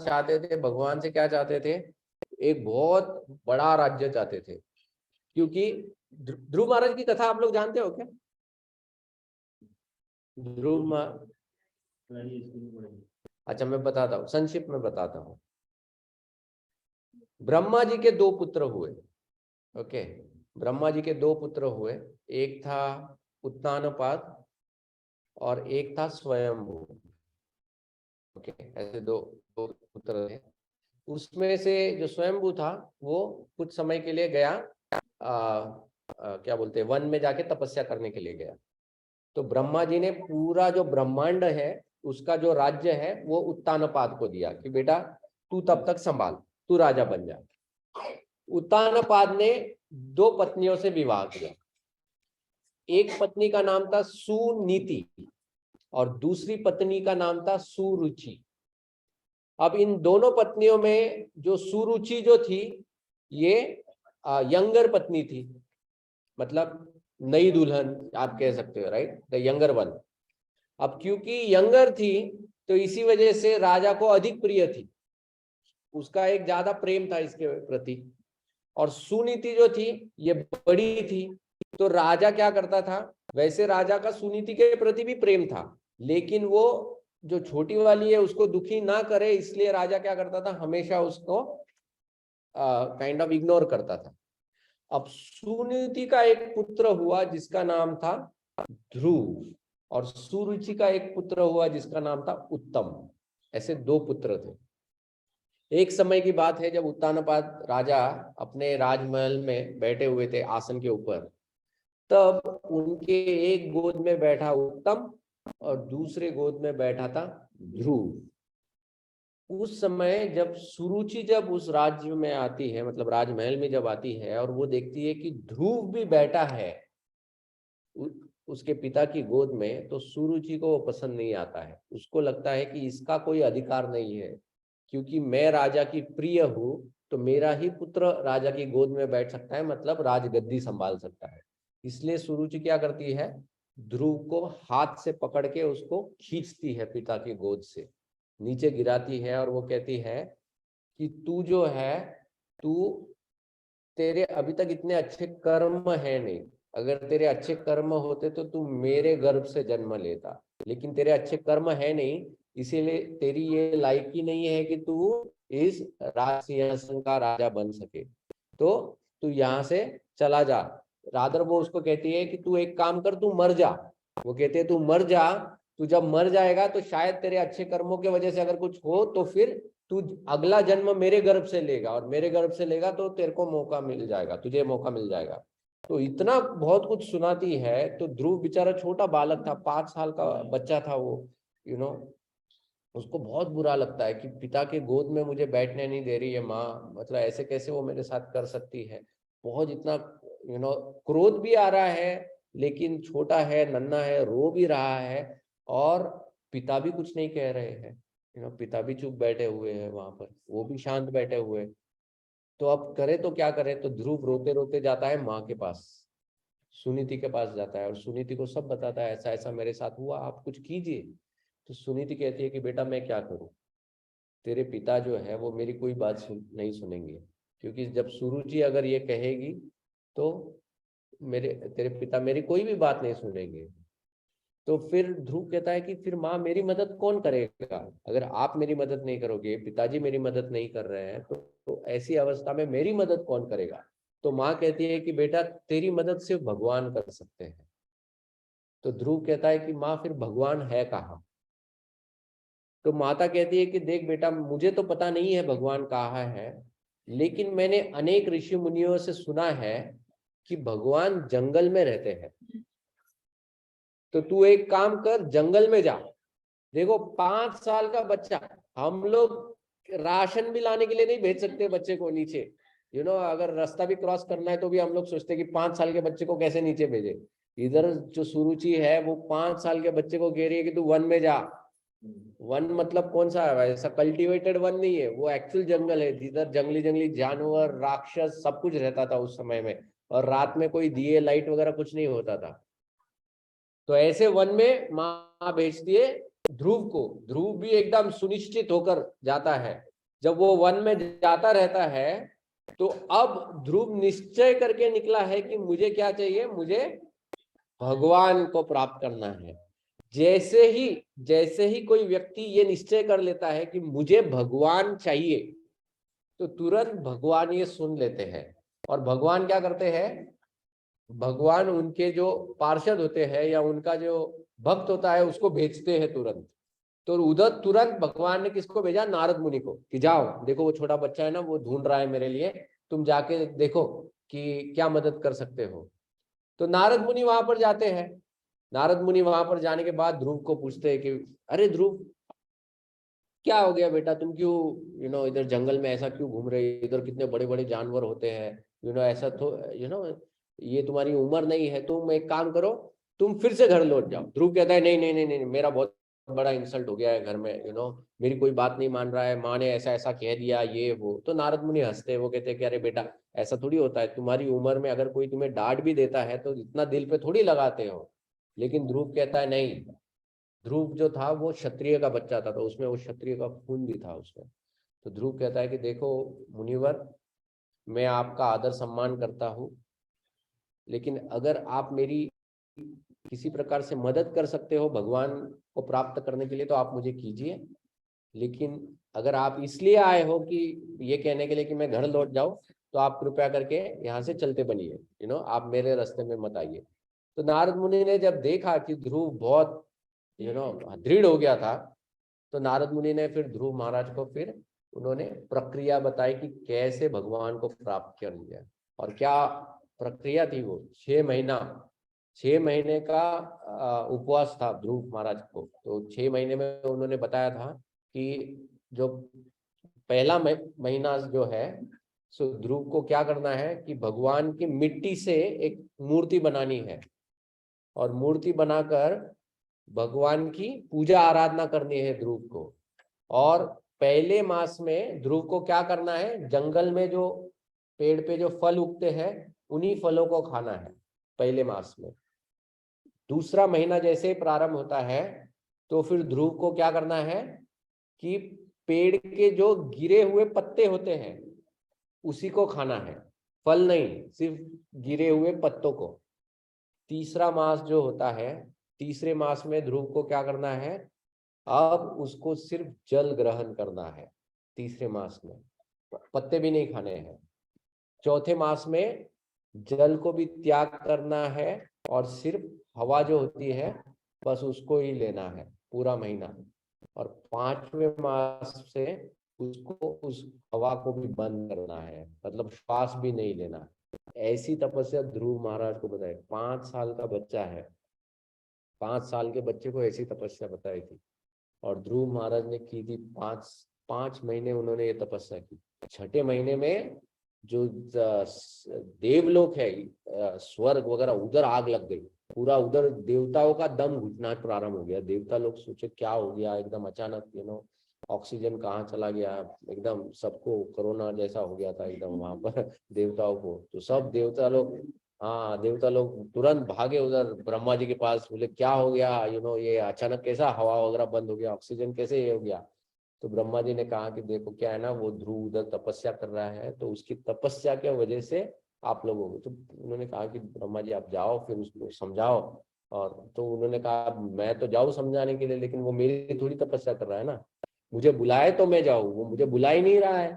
चाहते थे, भगवान से क्या चाहते थे, एक बहुत बड़ा राज्य चाहते थे। क्योंकि ध्रुव महाराज की कथा आप लोग जानते हो क्या? ध्रुव, अच्छा मैं बताता हूँ, संक्षिप्त में बताता हूँ। ब्रह्मा जी के दो पुत्र हुए। ओके, ब्रह्मा जी के दो पुत्र हुए, एक था उत्तानपाद और एक था स्वयंभू। ओके, ऐसे दो पुत्र थे। उसमें से जो स्वयंभू था वो कुछ समय के लिए गया, क्या बोलते हैं, वन में जाके तपस्या करने के लिए गया। तो ब्रह्मा जी ने पूरा जो ब्रह्मांड है उसका जो राज्य है वो उत्तानपाद को दिया कि बेटा तू तब तक संभाल, तू राजा बन जा। उत्तानपाद ने दो पत्नियों से विवाह किया। एक पत्नी का नाम था सुनीति और दूसरी पत्नी का नाम था सुरुचि। अब इन दोनों पत्नियों में जो सुरुचि जो थी ये यंगर पत्नी थी, मतलब नई दुल्हन आप कह सकते हो, राइट, द यंगर वन। अब क्योंकि यंगर थी तो इसी वजह से राजा को अधिक प्रिय थी, उसका एक ज्यादा प्रेम था इसके प्रति। और सुनीति जो थी ये बड़ी थी, तो राजा क्या करता था, वैसे राजा का सुनीति के प्रति भी प्रेम था, लेकिन वो जो छोटी वाली है उसको दुखी ना करे, इसलिए राजा क्या करता था, हमेशा उसको काइंड ऑफ इग्नोर करता था। अब सुनीति का एक पुत्र हुआ जिसका नाम था ध्रुव, और सुरुचि का एक पुत्र हुआ जिसका नाम था उत्तम। ऐसे दो पुत्र थे। एक समय की बात है जब उत्तानपाद राजा अपने राजमहल में बैठे हुए थे आसन के ऊपर, तब उनके एक गोद में बैठा उत्तम और दूसरे गोद में बैठा था ध्रुव। उस समय जब सुरुचि जब उस राज्य में आती है, मतलब राजमहल में जब आती है और वो देखती है कि ध्रुव भी बैठा है उसके पिता की गोद में, तो सुरुचि को वो पसंद नहीं आता है। उसको लगता है कि इसका कोई अधिकार नहीं है, क्योंकि मैं राजा की प्रिय हूँ, तो मेरा ही पुत्र राजा की गोद में बैठ सकता है, मतलब राजगद्दी संभाल सकता है। इसलिए सुरुचि क्या करती है, ध्रुव को हाथ से पकड़ के उसको खींचती है पिता की गोद से, नीचे गिराती है, और वो कहती है कि तू जो है, तू, तेरे अभी तक इतने अच्छे कर्म है नहीं, अगर तेरे अच्छे कर्म होते तो तू मेरे गर्भ से जन्म लेता, लेकिन तेरे अच्छे कर्म है नहीं, इसीलिए तेरी ये लायकी नहीं है कि तू इस राज सिंहासन का राजा बन सके, तो तू यहाँ से चला जा। रादर वो उसको कहती है कि तू एक काम कर, तू मर जा। वो कहते हैं तू मर जा, तू जब मर जाएगा तो शायद तेरे अच्छे कर्मों की वजह से अगर कुछ हो तो फिर तू अगला जन्म मेरे गर्भ से लेगा, और मेरे गर्भ से लेगा तो तेरे को मौका मिल जाएगा, तुझे मौका मिल जाएगा। तो इतना बहुत कुछ सुनाती है। तो ध्रुव बेचारा छोटा बालक था, 5 साल का बच्चा था वो, यू नो उसको बहुत बुरा लगता है कि पिता के गोद में मुझे बैठने नहीं दे रही है माँ, मतलब ऐसे कैसे वो मेरे साथ कर सकती है। बहुत इतना क्रोध भी आ रहा है, लेकिन छोटा है, नन्हा है, रो भी रहा है, और पिता भी कुछ नहीं कह रहे हैं। पिता भी चुप बैठे हुए हैं वहां पर, वो भी शांत बैठे हुए। तो अब करे तो क्या करे, तो ध्रुव रोते रोते जाता है माँ के पास, सुनीति के पास जाता है, और सुनीति को सब बताता है, ऐसा ऐसा मेरे साथ हुआ, आप कुछ कीजिए। तो सुनीति कहती है कि बेटा मैं क्या करूं, तेरे पिता जो है वो मेरी कोई बात नहीं सुनेंगे, क्योंकि जब सुरुचि अगर ये कहेगी तो मेरे तेरे पिता मेरी कोई भी बात नहीं सुनेंगे। तो फिर ध्रुव कहता है कि फिर माँ मेरी मदद कौन करेगा, अगर आप मेरी मदद नहीं करोगे, पिताजी मेरी मदद नहीं कर रहे हैं, तो ऐसी अवस्था में मेरी मदद कौन करेगा। तो माँ कहती है कि बेटा तेरी मदद सिर्फ भगवान कर सकते हैं। तो ध्रुव कहता है कि माँ फिर भगवान है कहाँ। तो माता कहती है कि देख बेटा, मुझे तो पता नहीं है भगवान कहाँ है, लेकिन मैंने अनेक ऋषि मुनियों से सुना है कि भगवान जंगल में रहते हैं। तो तू एक काम कर, जंगल में जा। देखो 5 साल का बच्चा, हम लोग राशन भी लाने के लिए नहीं भेज सकते बच्चे को नीचे, अगर रास्ता भी क्रॉस करना है तो भी हम लोग सोचते कि 5 साल के बच्चे को कैसे नीचे भेजे। इधर जो सुरुचि है वो 5 साल के बच्चे को कह रही है कि तू वन में जा। वन मतलब कौन सा है, ऐसा कल्टीवेटेड वन नहीं है, वो एक्चुअल जंगल है जिधर जंगली जंगली जानवर, राक्षस सब कुछ रहता था उस समय में, और रात में कोई दिए लाइट वगैरह कुछ नहीं होता था। तो ऐसे वन में माँ भेजती है ध्रुव को। ध्रुव भी एकदम सुनिश्चित होकर जाता है। जब वो वन में जाता रहता है तो अब ध्रुव निश्चय करके निकला है कि मुझे क्या चाहिए, मुझे भगवान को प्राप्त करना है। जैसे ही कोई व्यक्ति ये निश्चय कर लेता है कि मुझे भगवान चाहिए, तो तुरंत भगवान ये सुन लेते हैं। और भगवान क्या करते हैं, भगवान उनके जो पार्षद होते हैं या उनका जो भक्त होता है उसको भेजते हैं तुरंत। तो उधर तुरंत भगवान ने किसको भेजा, नारद मुनि को, कि जाओ देखो वो छोटा बच्चा है ना, वो ढूंढ रहा है मेरे लिए, तुम जाके देखो कि क्या मदद कर सकते हो। तो नारद मुनि वहां पर जाते हैं। नारद मुनि वहां पर जाने के बाद ध्रुव को पूछते हैं कि अरे ध्रुव, क्या हो गया बेटा, तुम क्यों इधर जंगल में ऐसा क्यों घूम रहे, इधर कितने बड़े बड़े जानवर होते हैं, ऐसा तो ये तुम्हारी उम्र नहीं है, तुम एक काम करो, तुम फिर से घर लौट जाओ। ध्रुव कहता है नहीं नहीं नहीं नहीं, मेरा बहुत बड़ा इंसल्ट हो गया है घर में, मेरी कोई बात नहीं मान रहा है, माँ ने ऐसा ऐसा कह दिया ये वो। तो नारद मुनि हंसते हैं, वो कहते हैं कि अरे बेटा ऐसा थोड़ी होता है, तुम्हारी उम्र में अगर कोई तुम्हें डांट भी देता है तो इतना दिल पे थोड़ी लगाते हो। लेकिन ध्रुव कहता है नहीं, ध्रुव जो था वो क्षत्रिय का बच्चा था, तो उसमें वो क्षत्रिय का खून भी था उसमें। तो ध्रुव कहता है कि देखो मुनिवर, मैं आपका आदर सम्मान करता हूँ, लेकिन अगर आप मेरी किसी प्रकार से मदद कर सकते हो भगवान को प्राप्त करने के लिए तो आप मुझे कीजिए, लेकिन अगर आप इसलिए आए हो कि ये कहने के लिए कि मैं घर लौट जाऊं, तो आप कृपया करके यहाँ से चलते बनिए, आप मेरे रास्ते में मत आइए। तो नारद मुनि ने जब देखा कि ध्रुव बहुत दृढ़ हो गया था, तो नारद मुनि ने फिर ध्रुव महाराज को फिर उन्होंने प्रक्रिया बताई कि कैसे भगवान को प्राप्त कर लिया। और क्या प्रक्रिया थी वो, 6 महीना, 6 महीने का उपवास था ध्रुव महाराज को। तो 6 महीने में उन्होंने बताया था कि जो पहला महीना जो है, सो ध्रुव को क्या करना है कि भगवान की मिट्टी से एक मूर्ति बनानी है। और मूर्ति बनाकर भगवान की पूजा आराधना करनी है ध्रुव को। और पहले मास में ध्रुव को क्या करना है, जंगल में जो पेड़ पे जो फल उगते हैं उन्हीं फलों को खाना है पहले मास में। दूसरा महीना जैसे ही प्रारंभ होता है तो फिर ध्रुव को क्या करना है कि पेड़ के जो गिरे हुए पत्ते होते हैं उसी को खाना है, फल नहीं, सिर्फ गिरे हुए पत्तों को। तीसरा मास जो होता है, तीसरे मास में ध्रुव को क्या करना है, अब उसको सिर्फ जल ग्रहण करना है तीसरे मास में, पत्ते भी नहीं खाने हैं। चौथे मास में जल को भी त्याग करना है और सिर्फ हवा जो होती है बस उसको ही लेना है पूरा महीना। और पांचवें मास से उसको उस हवा को भी बंद करना है, मतलब श्वास भी नहीं लेना। ऐसी तपस्या ध्रुव महाराज को बताई। 5 साल का बच्चा है, 5 साल के बच्चे को ऐसी तपस्या बताई थी और ध्रुव महाराज ने की थी। 5 महीने उन्होंने ये तपस्या की। छठे महीने में जो देवलोक है, स्वर्ग वगैरह, उधर आग लग गई पूरा, उधर देवताओं का दम घुटना प्रारंभ हो गया। देवता लोग सोचे क्या हो गया, एकदम अचानक ऑक्सीजन कहाँ चला गया, एकदम सबको कोरोना जैसा हो गया था एकदम वहां पर देवताओं को। तो सब देवता लोग, हाँ, देवता लोग तुरंत भागे उधर ब्रह्मा जी के पास, बोले क्या हो गया, ये अचानक कैसा हवा वगैरह बंद हो गया, ऑक्सीजन कैसे ये हो गया। तो ब्रह्मा जी ने कहा कि देखो क्या है ना, वो ध्रुव उधर तपस्या कर रहा है, तो उसकी तपस्या की वजह से आप लोग हो गए। तो उन्होंने कहा कि ब्रह्मा जी आप जाओ फिर उसको समझाओ। और तो उन्होंने कहा मैं तो जाऊँ समझाने के लिए, लेकिन वो मेरी थोड़ी तपस्या कर रहा है ना, मुझे बुलाए तो मैं जाऊँ, वो मुझे बुला ही नहीं रहा है,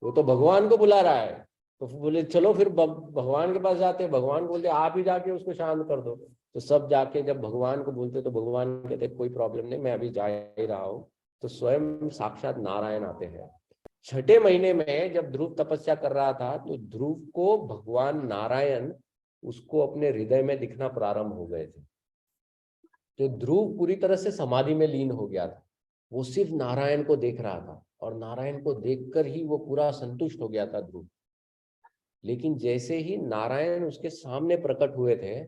वो तो भगवान को बुला रहा है। तो बोले चलो फिर भगवान के पास जाते हैं। भगवान बोलते आप ही जाके उसको शांत कर दो। तो सब जाके जब भगवान को बोलते तो भगवान कहते कोई प्रॉब्लम नहीं, मैं अभी जा ही रहा हूँ। तो स्वयं साक्षात नारायण आते हैं। छठे महीने में जब ध्रुव तपस्या कर रहा था तो ध्रुव को भगवान नारायण उसको अपने हृदय में दिखना प्रारंभ हो गए थे। तो ध्रुव पूरी तरह से समाधि में लीन हो गया था, वो सिर्फ नारायण को देख रहा था और नारायण को देखकर ही वो पूरा संतुष्ट हो गया था ध्रुव। लेकिन जैसे ही नारायण उसके सामने प्रकट हुए थे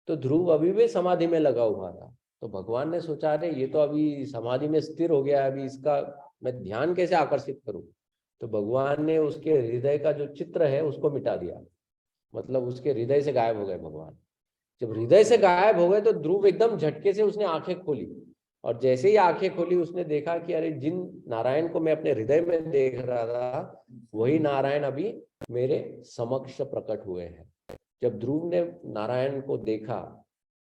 तो ध्रुव अभी भी समाधि में लगा हुआ था। तो भगवान ने सोचा अरे ये तो अभी समाधि में स्थिर हो गया है, अभी इसका मैं ध्यान कैसे आकर्षित करूं। तो भगवान ने उसके हृदय का जो चित्र है उसको मिटा दिया, मतलब उसके हृदय से गायब हो गए भगवान। जब हृदय से गायब हो गए तो ध्रुव एकदम झटके से उसने आंखें खोली, और जैसे ही आंखें खोली उसने देखा कि अरे जिन नारायण को मैं अपने हृदय में देख रहा था वही नारायण अभी मेरे समक्ष प्रकट हुए हैं। जब ध्रुव ने नारायण को देखा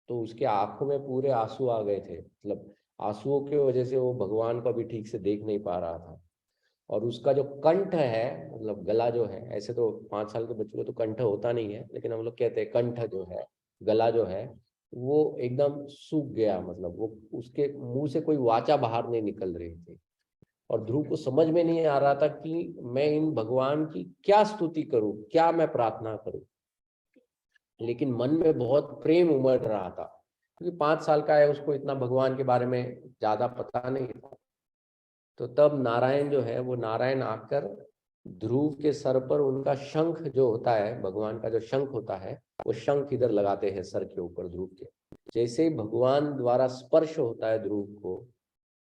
तो उसके आंखों में पूरे आंसू आ गए थे, मतलब आंसुओं की वजह से वो भगवान को अभी ठीक से देख नहीं पा रहा था। और उसका जो कंठ है, मतलब गला जो है, ऐसे तो 5 साल के बच्चों को तो कंठ होता नहीं है, लेकिन हम लोग कहते हैं कंठ जो है, गला जो है, वो एकदम सूख गया, मतलब वो उसके मुंह से कोई वाचा बाहर नहीं निकल रही थी। और ध्रुव को समझ में नहीं आ रहा था कि मैं इन भगवान की क्या स्तुति करूं, क्या मैं प्रार्थना करूं। लेकिन मन में बहुत प्रेम उमड़ रहा था, क्योंकि 5 साल का है, उसको इतना भगवान के बारे में ज्यादा पता नहीं था। तो तब नारायण जो है, वो नारायण आकर ध्रुव के सर पर उनका शंख जो होता है, भगवान का जो शंख होता है, वो शंख इधर लगाते हैं सर के ऊपर ध्रुव के। जैसे ही भगवान द्वारा स्पर्श होता है ध्रुव को,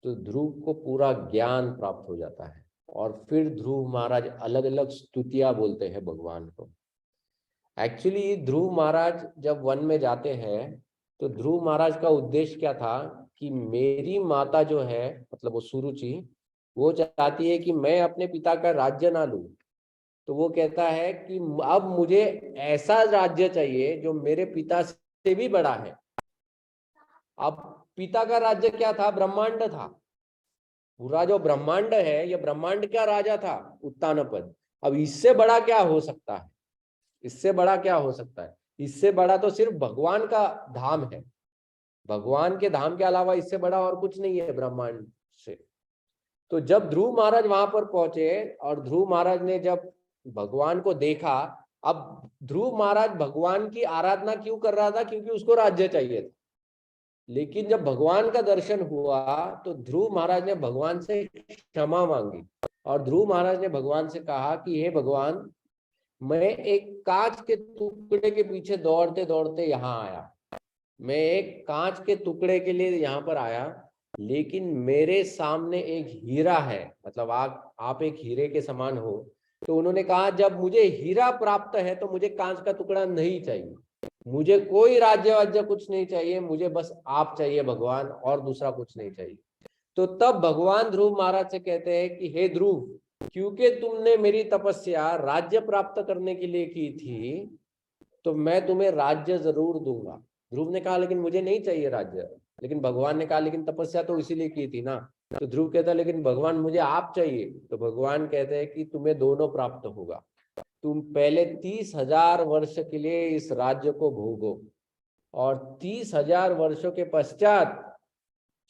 तो ध्रुव को पूरा ज्ञान प्राप्त हो जाता है। और फिर ध्रुव महाराज अलग अलग स्तुतियां बोलते हैं भगवान को। एक्चुअली ध्रुव महाराज जब वन में जाते हैं तो ध्रुव महाराज का उद्देश्य क्या था कि मेरी माता जो है, मतलब वो सुरुचि, वो चाहती है कि मैं अपने पिता का राज्य ना लूं। तो वो कहता है कि अब मुझे ऐसा राज्य चाहिए जो मेरे पिता से भी बड़ा है। अब पिता का राज्य क्या था, ब्रह्मांड था। पूरा जो ब्रह्मांड है, ये ब्रह्मांड का राजा था उत्तानपद। अब इससे बड़ा क्या हो सकता है, इससे बड़ा क्या हो सकता है, इससे बड़ा तो सिर्फ भगवान का धाम है। भगवान के धाम के अलावा इससे बड़ा और कुछ नहीं है ब्रह्मांड से। तो जब ध्रुव महाराज वहां पर पहुंचे और ध्रुव महाराज ने जब भगवान को देखा, अब ध्रुव महाराज भगवान की आराधना क्यों कर रहा था, क्योंकि उसको राज्य चाहिए था। लेकिन जब भगवान का दर्शन हुआ तो ध्रुव महाराज ने भगवान से क्षमा मांगी, और ध्रुव महाराज ने भगवान से कहा कि हे भगवान, मैं एक कांच के टुकड़े के पीछे दौड़ते दौड़ते यहाँ आया, मैं एक कांच के टुकड़े के लिए यहाँ पर आया, लेकिन मेरे सामने एक हीरा है, मतलब आप एक हीरे के समान हो। तो उन्होंने कहा जब मुझे हीरा प्राप्त है तो मुझे कांच का टुकड़ा नहीं चाहिए, मुझे कोई राज्य वाज्य कुछ नहीं चाहिए, मुझे बस आप चाहिए भगवान, और दूसरा कुछ नहीं चाहिए। तो तब भगवान ध्रुव महाराज से कहते हैं कि हे ध्रुव, क्योंकि तुमने मेरी तपस्या राज्य प्राप्त करने के लिए की थी, तो मैं तुम्हें राज्य जरूर दूंगा। ध्रुव ने कहा लेकिन मुझे नहीं चाहिए राज्य, लेकिन भगवान ने कहा लेकिन तपस्या तो इसीलिए की थी ना। तो ध्रुव कहता है लेकिन भगवान मुझे आप चाहिए। तो भगवान कहते हैं कि तुम्हें दोनों प्राप्त होगा, तुम पहले 30,000 वर्ष के लिए इस राज्य को भोगो, और 30,000 वर्षों के पश्चात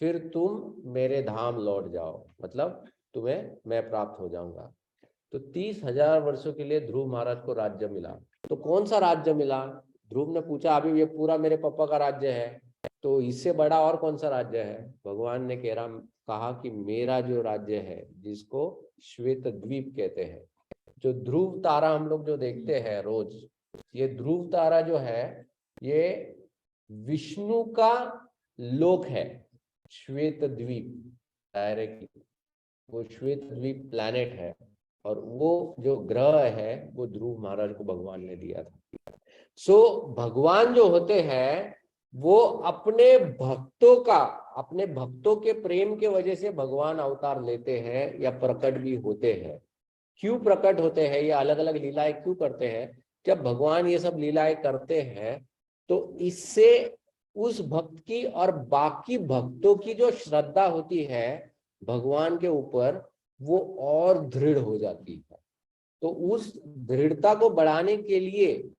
फिर तुम मेरे धाम लौट जाओ, मतलब तुम्हें मैं प्राप्त हो जाऊंगा। तो 30,000 वर्षों के लिए ध्रुव महाराज को राज्य मिला। तो कौन सा राज्य मिला? ध्रुव ने पूछा अभी ये पूरा मेरे पापा का राज्य है, तो इससे बड़ा और कौन सा राज्य है? भगवान ने कहा कि मेरा जो राज्य है, जिसको श्वेत द्वीप कहते हैं, जो ध्रुव तारा हम लोग जो देखते हैं रोज, ये ध्रुव तारा जो है ये विष्णु का लोक है, श्वेत द्वीप डायरेक्टली, वो श्वेत द्वीप प्लैनेट है, और वो जो ग्रह है वो ध्रुव महाराज को भगवान ने दिया था। सो भगवान जो होते हैं वो अपने भक्तों के प्रेम के वजह से भगवान अवतार लेते हैं या प्रकट भी होते हैं। क्यों प्रकट होते हैं, ये अलग अलग लीलाएं क्यों करते हैं? जब भगवान ये सब लीलाएं करते हैं तो इससे उस भक्त की और बाकी भक्तों की जो श्रद्धा होती है भगवान के ऊपर, वो और दृढ़ हो जाती है। तो उस दृढ़ता को बढ़ाने के लिए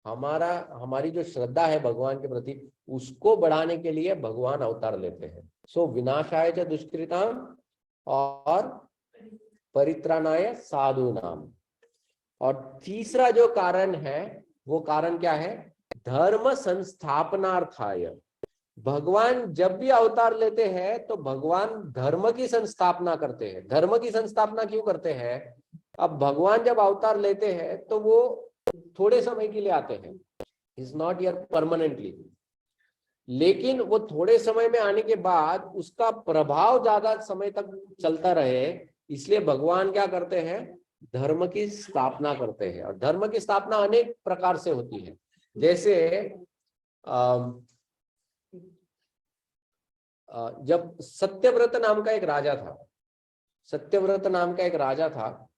हमारी जो श्रद्धा है भगवान के प्रति, उसको बढ़ाने के लिए भगवान अवतार लेते हैं। सो विनाशाय च दुष्कृताम और परित्राणाय साधूनाम। और तीसरा जो कारण है वो कारण क्या है? धर्म संस्थापनार्थाय। भगवान जब भी अवतार लेते हैं तो भगवान धर्म की संस्थापना करते हैं। धर्म की संस्थापना क्यों करते हैं? अब भगवान जब अवतार लेते हैं तो वो थोड़े समय के लिए आते हैं, इज नॉट हियर परमानेंटली, लेकिन वो थोड़े समय में आने के बाद उसका प्रभाव ज्यादा समय तक चलता रहे, इसलिए भगवान क्या करते हैं? धर्म की स्थापना करते हैं। और धर्म की स्थापना अनेक प्रकार से होती है। जैसे जब सत्यव्रत नाम का एक राजा था, सत्यव्रत नाम का एक राजा था,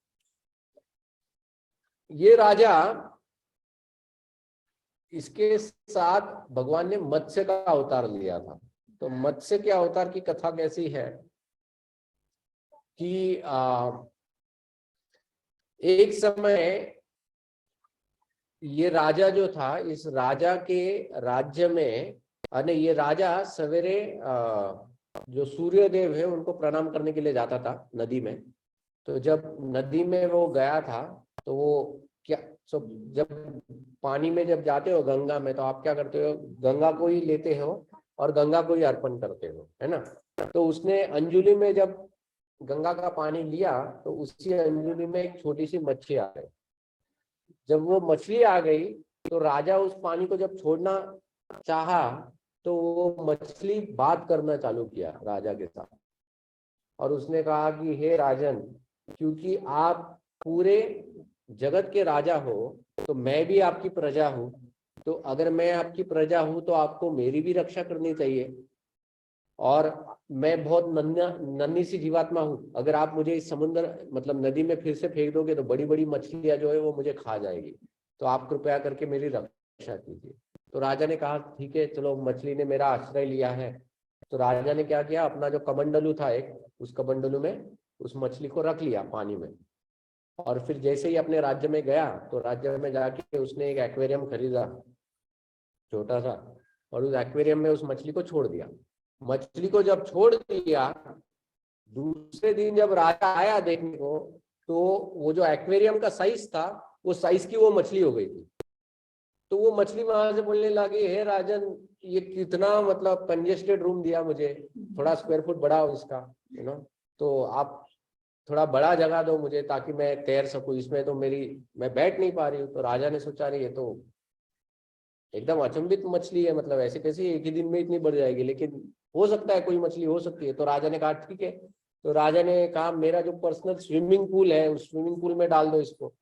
ये राजा, इसके साथ भगवान ने मत्स्य का अवतार लिया था। तो मत्स्य के अवतार की कथा कैसी है कि एक समय ये राजा जो था, इस राजा के राज्य में, ये राजा सवेरे जो सूर्य देव है उनको प्रणाम करने के लिए जाता था नदी में। तो जब नदी में वो गया था तो वो क्या, जब पानी में जब जाते हो गंगा में, तो आप क्या करते हो? गंगा को ही लेते हो और गंगा को ही अर्पण करते हो, है ना। तो उसने अंजुलि में जब गंगा का पानी लिया तो उसी अंजुलि में एक छोटी सी मच्छली आ गई। जब वो मछली आ गई तो राजा उस पानी को जब छोड़ना चाहा तो वो मछली बात करना चालू किया राजा के साथ, और उसने कहा कि हे राजन, क्योंकि आप पूरे जगत के राजा हो तो मैं भी आपकी प्रजा हूं, तो अगर मैं आपकी प्रजा हूं तो आपको मेरी भी रक्षा करनी चाहिए, और मैं बहुत नन्ही सी जीवात्मा हूं, अगर आप मुझे इस समुद्र मतलब नदी में फिर से फेंक दोगे तो बड़ी बड़ी मछलियां जो है वो मुझे खा जाएगी, तो आप कृपया करके मेरी रक्षा कीजिए। तो राजा ने कहा ठीक है चलो, मछली ने मेरा आश्रय लिया है। तो राजा ने क्या किया, अपना जो कमंडलू था एक, उस कमंडलू में उस मछली को रख लिया पानी में, और फिर जैसे ही अपने राज्य में गया तो राज्य में जाके उसने एक एक्वेरियम खरीदा छोटा सा, और उस एक्वेरियम में उस मछली को छोड़ दिया। मछली को जब छोड़ दिया, दूसरे दिन जब राजा आया देखने को, तो वो जो एक्वेरियम का साइज था वो साइज की वो मछली हो गई थी। तो वो मछली वहां से बोलने लगी, हे राजन, ये कितना मतलब कंजेस्टेड रूम दिया मुझे, थोड़ा स्क्वायर फुट बढ़ाओ इसका, तो आप थोड़ा बड़ा जगह दो मुझे ताकि मैं तैर सकूं, इसमें तो मैं बैठ नहीं पा रही हूँ। तो राजा ने सोचा नहीं, ये तो एकदम अचंभित मछली है, मतलब ऐसे कैसे एक ही दिन में इतनी बढ़ जाएगी, लेकिन हो सकता है, कोई मछली हो सकती है। तो राजा ने कहा ठीक है। तो राजा ने कहा मेरा जो पर्सनल स्विमिंग पूल है उस स्विमिंग पूल में डाल दो इसको।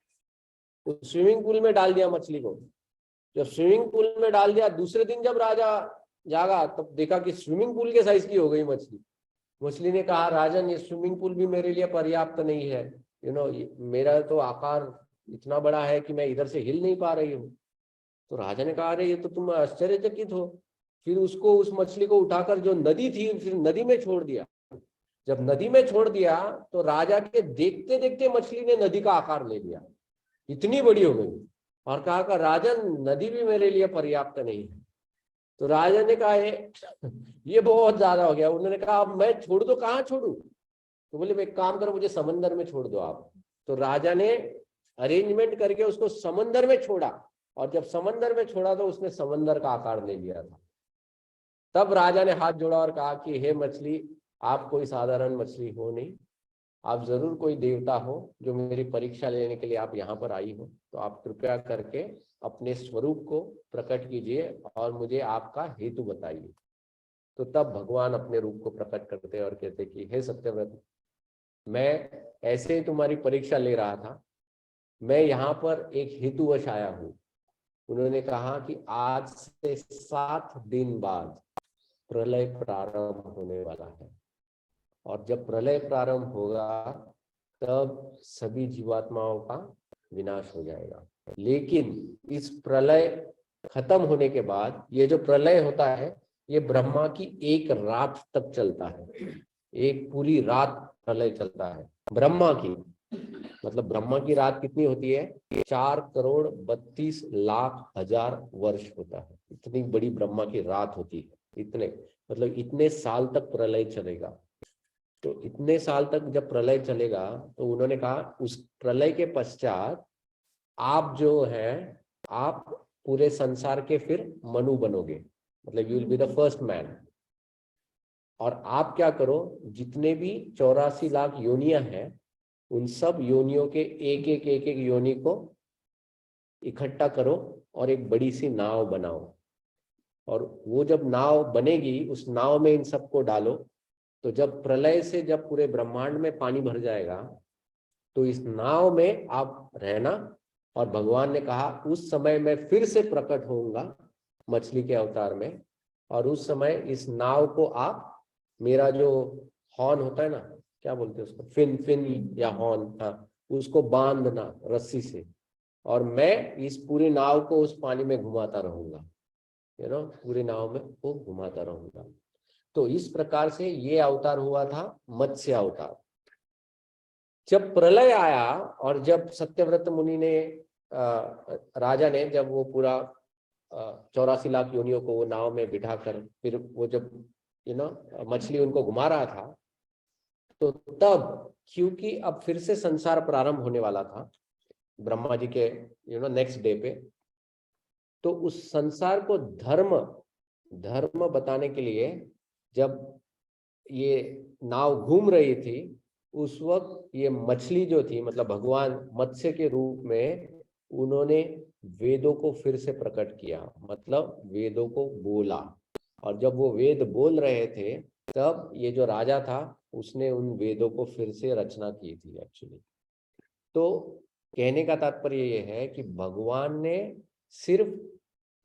उस स्विमिंग पूल में डाल दिया मछली को। जब स्विमिंग पूल में डाल दिया, दूसरे दिन जब राजा जागा तब देखा कि स्विमिंग पूल के साइज की हो गई मछली। मछली ने कहा राजन, ये स्विमिंग पूल भी मेरे लिए पर्याप्त नहीं है, मेरा तो आकार इतना बड़ा है कि मैं इधर से हिल नहीं पा रही हूँ। तो राजा ने कहा अरे ये तो तुम आश्चर्यचकित हो। फिर उसको, उस मछली को उठाकर जो नदी थी, फिर नदी में छोड़ दिया। जब नदी में छोड़ दिया तो राजा के देखते देखते मछली ने नदी का आकार ले लिया, इतनी बड़ी हो गई। और कहा राजन, नदी भी मेरे लिए पर्याप्त नहीं है। तो राजा ने कहा ये बहुत ज्यादा हो गया। उन्होंने कहा अब मैं छोड़ दो, कहाँ छोड़ू? तो बोले एक काम करो, मुझे समंदर में छोड़ दो आप। तो राजा ने अरेंजमेंट करके उसको समंदर में छोड़ा, और जब समंदर में छोड़ा तो उसने समंदर का आकार ले लिया था। तब राजा ने हाथ जोड़ा और कहा कि हे मछली, आप कोई साधारण मछली हो नहीं, आप जरूर कोई देवता हो जो मेरी परीक्षा लेने के लिए आप यहाँ पर आई हो। तो आप कृपया करके अपने स्वरूप को प्रकट कीजिए और मुझे आपका हेतु बताइए। तो तब भगवान अपने रूप को प्रकट करते और कहते कि हे सत्यव्रत, मैं ऐसे ही तुम्हारी परीक्षा ले रहा था, मैं यहाँ पर एक हेतुवश आया हूँ। उन्होंने कहा कि आज से 7 दिन बाद प्रलय प्रारंभ होने वाला है, और जब प्रलय प्रारंभ होगा तब सभी जीवात्माओं का विनाश हो जाएगा। लेकिन इस प्रलय खत्म होने के बाद, ये जो प्रलय होता है ये ब्रह्मा की एक रात तक चलता है। एक पूरी रात प्रलय चलता है ब्रह्मा की। मतलब ब्रह्मा की रात कितनी होती है? 4,32,00,000 वर्ष होता है। इतनी बड़ी ब्रह्मा की रात होती है। मतलब इतने साल तक प्रलय चलेगा। तो इतने साल तक जब प्रलय चलेगा तो उन्होंने कहा उस प्रलय के पश्चात आप जो है, आप पूरे संसार के फिर मनु बनोगे, मतलब you will be the first man. और आप क्या करो, जितने भी 84 लाख योनियां हैं उन सब योनियों के एक एक योनि को इकट्ठा करो और एक बड़ी सी नाव बनाओ। और वो जब नाव बनेगी उस नाव में इन सबको डालो। तो जब प्रलय से जब पूरे ब्रह्मांड में पानी भर जाएगा तो इस नाव में आप रहना। और भगवान ने कहा उस समय मैं फिर से प्रकट होऊंगा मछली के अवतार में, और उस समय इस नाव को आप, मेरा जो हॉर्न होता है ना, क्या बोलते हैं उसको, फिन या हॉर्न, हाँ, उसको बांधना रस्सी से, और मैं इस पूरी नाव को उस पानी में घुमाता रहूंगा। पूरी नाव में वो घुमाता रहूंगा। तो इस प्रकार से ये अवतार हुआ था मत्स्य अवतार। जब प्रलय आया और जब सत्यव्रत मुनि ने, राजा ने, जब वो पूरा 84 लाख योनियों को वो नाव में बिठाकर फिर वो जब मछली उनको घुमा रहा था, तो तब क्योंकि अब फिर से संसार प्रारंभ होने वाला था ब्रह्मा जी के नेक्स्ट डे पे, तो उस संसार को धर्म बताने के लिए जब ये नाव घूम रही थी, उस वक्त ये मछली जो थी, मतलब भगवान मत्स्य के रूप में, उन्होंने वेदों को फिर से प्रकट किया, मतलब वेदों को बोला। और जब वो वेद बोल रहे थे तब ये जो राजा था उसने उन वेदों को फिर से रचना की थी एक्चुअली। तो कहने का तात्पर्य ये है कि भगवान ने सिर्फ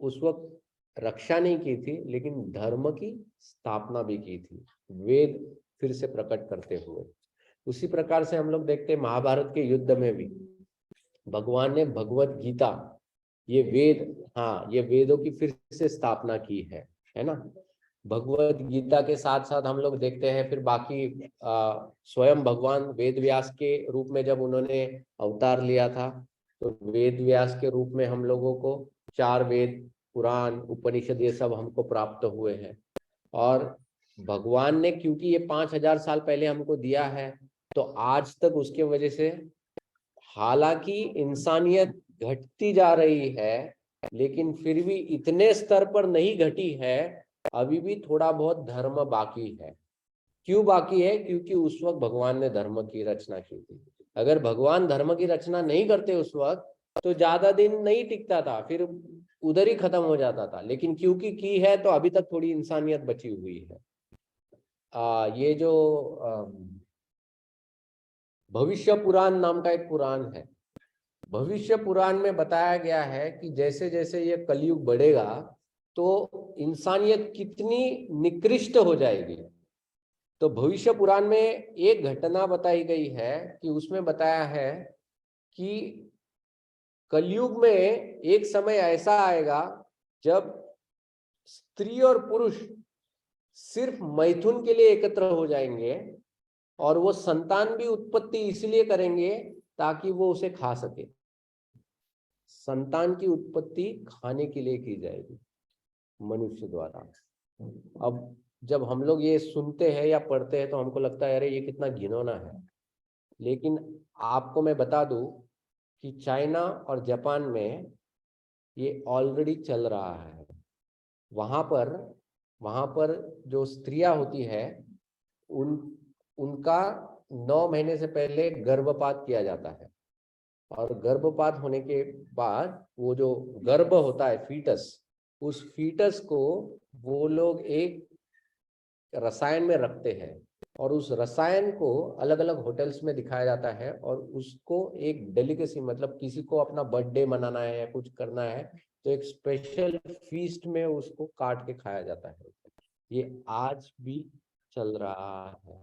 उस वक्त रक्षा नहीं की थी, लेकिन धर्म की स्थापना भी की थी वेद फिर से प्रकट करते हुए। उसी प्रकार से हम लोग देखते हैं महाभारत के युद्ध में भी भगवान ने भगवत गीता, ये वेद, हाँ, ये वेदों की फिर से स्थापना की है ना। भगवत गीता के साथ साथ हम लोग देखते हैं फिर बाकी स्वयं भगवान वेद व्यास के रूप में जब उन्होंने अवतार लिया था, तो वेद व्यास के रूप में हम लोगों को 4 वेद, पुराण, उपनिषद, ये सब हमको प्राप्त हुए हैं। और भगवान ने क्योंकि ये 5000 साल पहले हमको दिया है, तो आज तक उसके वजह से, हालांकि इंसानियत घटती जा रही है, लेकिन फिर भी इतने स्तर पर नहीं घटी है, अभी भी थोड़ा बहुत धर्म बाकी है। क्यों बाकी है? क्योंकि उस वक्त भगवान ने धर्म की रचना की थी। अगर भगवान धर्म की रचना नहीं करते उस वक्त तो ज्यादा दिन नहीं टिकता था, फिर उधर ही खत्म हो जाता था। लेकिन क्योंकि की है तो अभी तक थोड़ी इंसानियत बची हुई है। ये जो भविष्य पुराण नाम का एक पुराण है, भविष्य पुराण में बताया गया है कि जैसे जैसे ये कलयुग बढ़ेगा तो इंसानियत कितनी निकृष्ट हो जाएगी। तो भविष्य पुराण में एक घटना बताई गई है कि उसमें बताया है कि कलयुग में एक समय ऐसा आएगा जब स्त्री और पुरुष सिर्फ मैथुन के लिए एकत्र हो जाएंगे और वो संतान भी उत्पत्ति इसलिए करेंगे ताकि वो उसे खा सके। संतान की उत्पत्ति खाने के लिए की जाएगी मनुष्य द्वारा। अब जब हम लोग ये सुनते हैं या पढ़ते हैं तो हमको लगता है अरे ये कितना घिनौना है, लेकिन आपको मैं बता दूं कि चाइना और जापान में ये ऑलरेडी चल रहा है। वहां पर जो स्त्रियां होती है उनका 9 महीने से पहले गर्भपात किया जाता है, और गर्भपात होने के बाद वो जो गर्भ होता है फीटस, उस फीटस को वो लोग एक रसायन में रखते हैं और उस रसायन को अलग अलग होटल्स में दिखाया जाता है और उसको एक डेलिकेसी, मतलब किसी को अपना बर्थडे मनाना है या कुछ करना है तो एक स्पेशल फीस्ट में उसको काट के खाया जाता है। ये आज भी चल रहा है,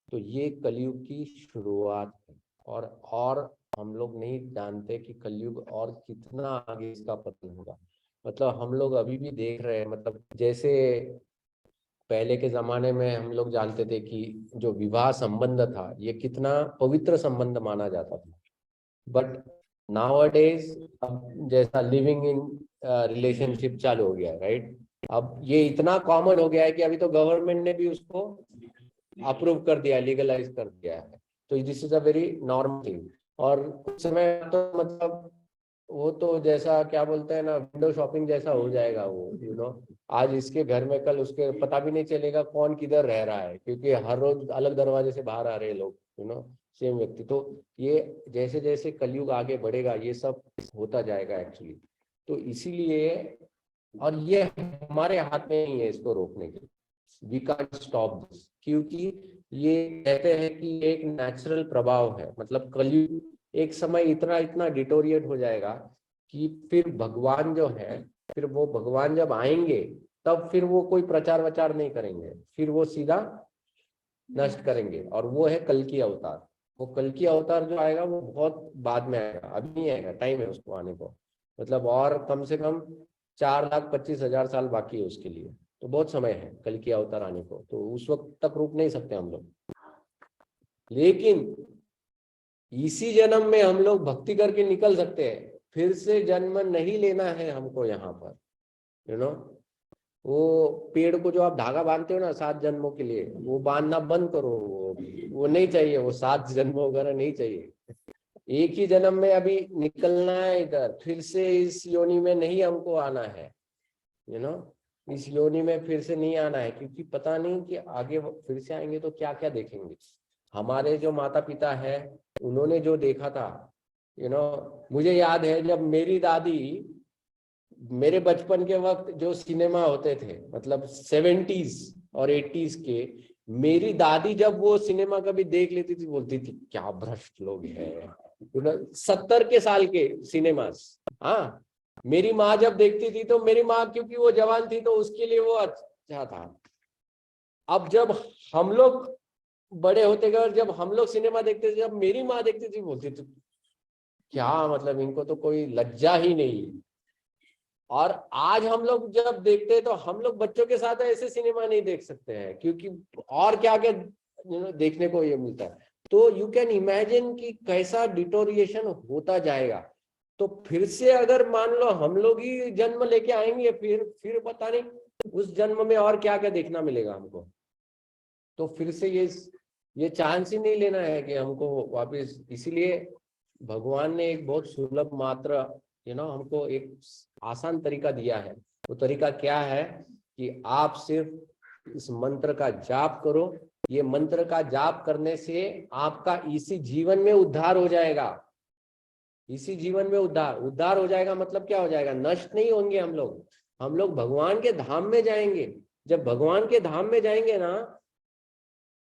तो ये कलयुग की शुरुआत है। और हम लोग नहीं जानते कि कलयुग और कितना आगे इसका पतन होगा। मतलब हम लोग अभी भी देख रहे हैं, मतलब जैसे पहले के जमाने में हम लोग जानते थे कि जो विवाह संबंध था ये कितना पवित्र संबंध माना जाता था, बट नाउअडेज अब जैसा लिविंग इन रिलेशनशिप चालू हो गया है, राइट। अब ये इतना कॉमन हो गया है कि अभी तो गवर्नमेंट ने भी उसको अप्रूव कर दिया, लीगलाइज कर दिया है। तो this is a very normal thing. और कुछ समय तो मतलब वो तो जैसा क्या बोलते हैं ना, विंडो शॉपिंग जैसा हो जाएगा वो, आज इसके घर में कल उसके पता भी नहीं चलेगा कौन किधर रह रहा है, क्योंकि हर रोज अलग दरवाजे से बाहर आ रहे हैं लोग, सेम व्यक्ति। तो ये जैसे जैसे कलयुग आगे बढ़ेगा ये सब होता जाएगा एक्चुअली। तो इसीलिए, और ये हमारे हाथ में नहीं है इसको रोकने के, वी कांट स्टॉप दिस, क्योंकि ये कहते हैं कि एक नेचुरल प्रभाव है। मतलब कलयुग एक समय इतना इतना डिटोरिएट हो जाएगा कि फिर भगवान जो है, फिर वो भगवान जब आएंगे तब फिर वो कोई प्रचार वचार नहीं करेंगे, फिर वो सीधा नष्ट करेंगे। और वो है कल की अवतार। वो कल की अवतार जो आएगा वो बहुत बाद में आएगा, अभी नहीं आएगा, टाइम है उसको आने को। मतलब और कम से कम 4,25,000 साल बाकी है उसके लिए, तो बहुत समय है कल की अवतार आने को। तो उस वक्त तक रुक नहीं सकते हम लोग। लेकिन इसी जन्म में हम लोग भक्ति करके निकल सकते हैं, फिर से जन्म नहीं लेना है हमको यहाँ पर, वो पेड़ को जो आप धागा बांधते हो ना 7 जन्मों के लिए, वो बांधना बंद करो। वो नहीं चाहिए, वो 7 जन्म वगैरह नहीं चाहिए। एक ही जन्म में अभी निकलना है इधर, फिर से इस योनि में नहीं हमको आना है, इस योनि में फिर से नहीं आना है, क्योंकि पता नहीं कि आगे फिर से आएंगे तो क्या क्या देखेंगे। हमारे जो माता पिता है उन्होंने जो देखा था, मुझे याद है जब मेरी दादी, मेरे बचपन के वक्त जो सिनेमा होते थे, मतलब 70s और 80s के, मेरी दादी जब वो सिनेमा कभी देख लेती थी बोलती थी क्या भ्रष्ट लोग हैं। 70 के साल के सिनेमास। हाँ, मेरी माँ जब देखती थी तो मेरी माँ क्योंकि वो जवान थी तो उसके लिए वो अच्छा था। अब जब हम लोग बड़े होते गए और जब हम लोग सिनेमा देखते थे, जब मेरी माँ देखती थी बोलती थी क्या, मतलब इनको तो कोई लज्जा ही नहीं। और आज हम लोग जब देखते हैं तो हम लोग बच्चों के साथ ऐसे सिनेमा नहीं देख सकते हैं, क्योंकि और क्या क्या देखने को ये मिलता है। तो यू कैन इमेजिन कि कैसा डिटोरिएशन होता जाएगा। तो फिर से अगर मान लो हम लोग ही जन्म लेके आएंगे, फिर पता नहीं उस जन्म में और क्या क्या देखना मिलेगा हमको। तो फिर से ये चांस ही नहीं लेना है कि हमको वापस। इसीलिए भगवान ने एक बहुत सुलभ मात्र हमको एक आसान तरीका दिया है। वो तरीका क्या है कि आप सिर्फ इस मंत्र का जाप करो। ये मंत्र का जाप करने से आपका इसी जीवन में उद्धार हो जाएगा। इसी जीवन में उद्धार हो जाएगा मतलब क्या हो जाएगा? नष्ट नहीं होंगे हम लोग भगवान के धाम में जाएंगे। जब भगवान के धाम में जाएंगे ना,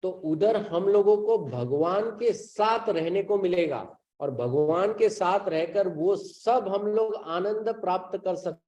तो उधर हम लोगों को भगवान के साथ रहने को मिलेगा, और भगवान के साथ रहकर वो सब हम लोग आनंद प्राप्त कर सकते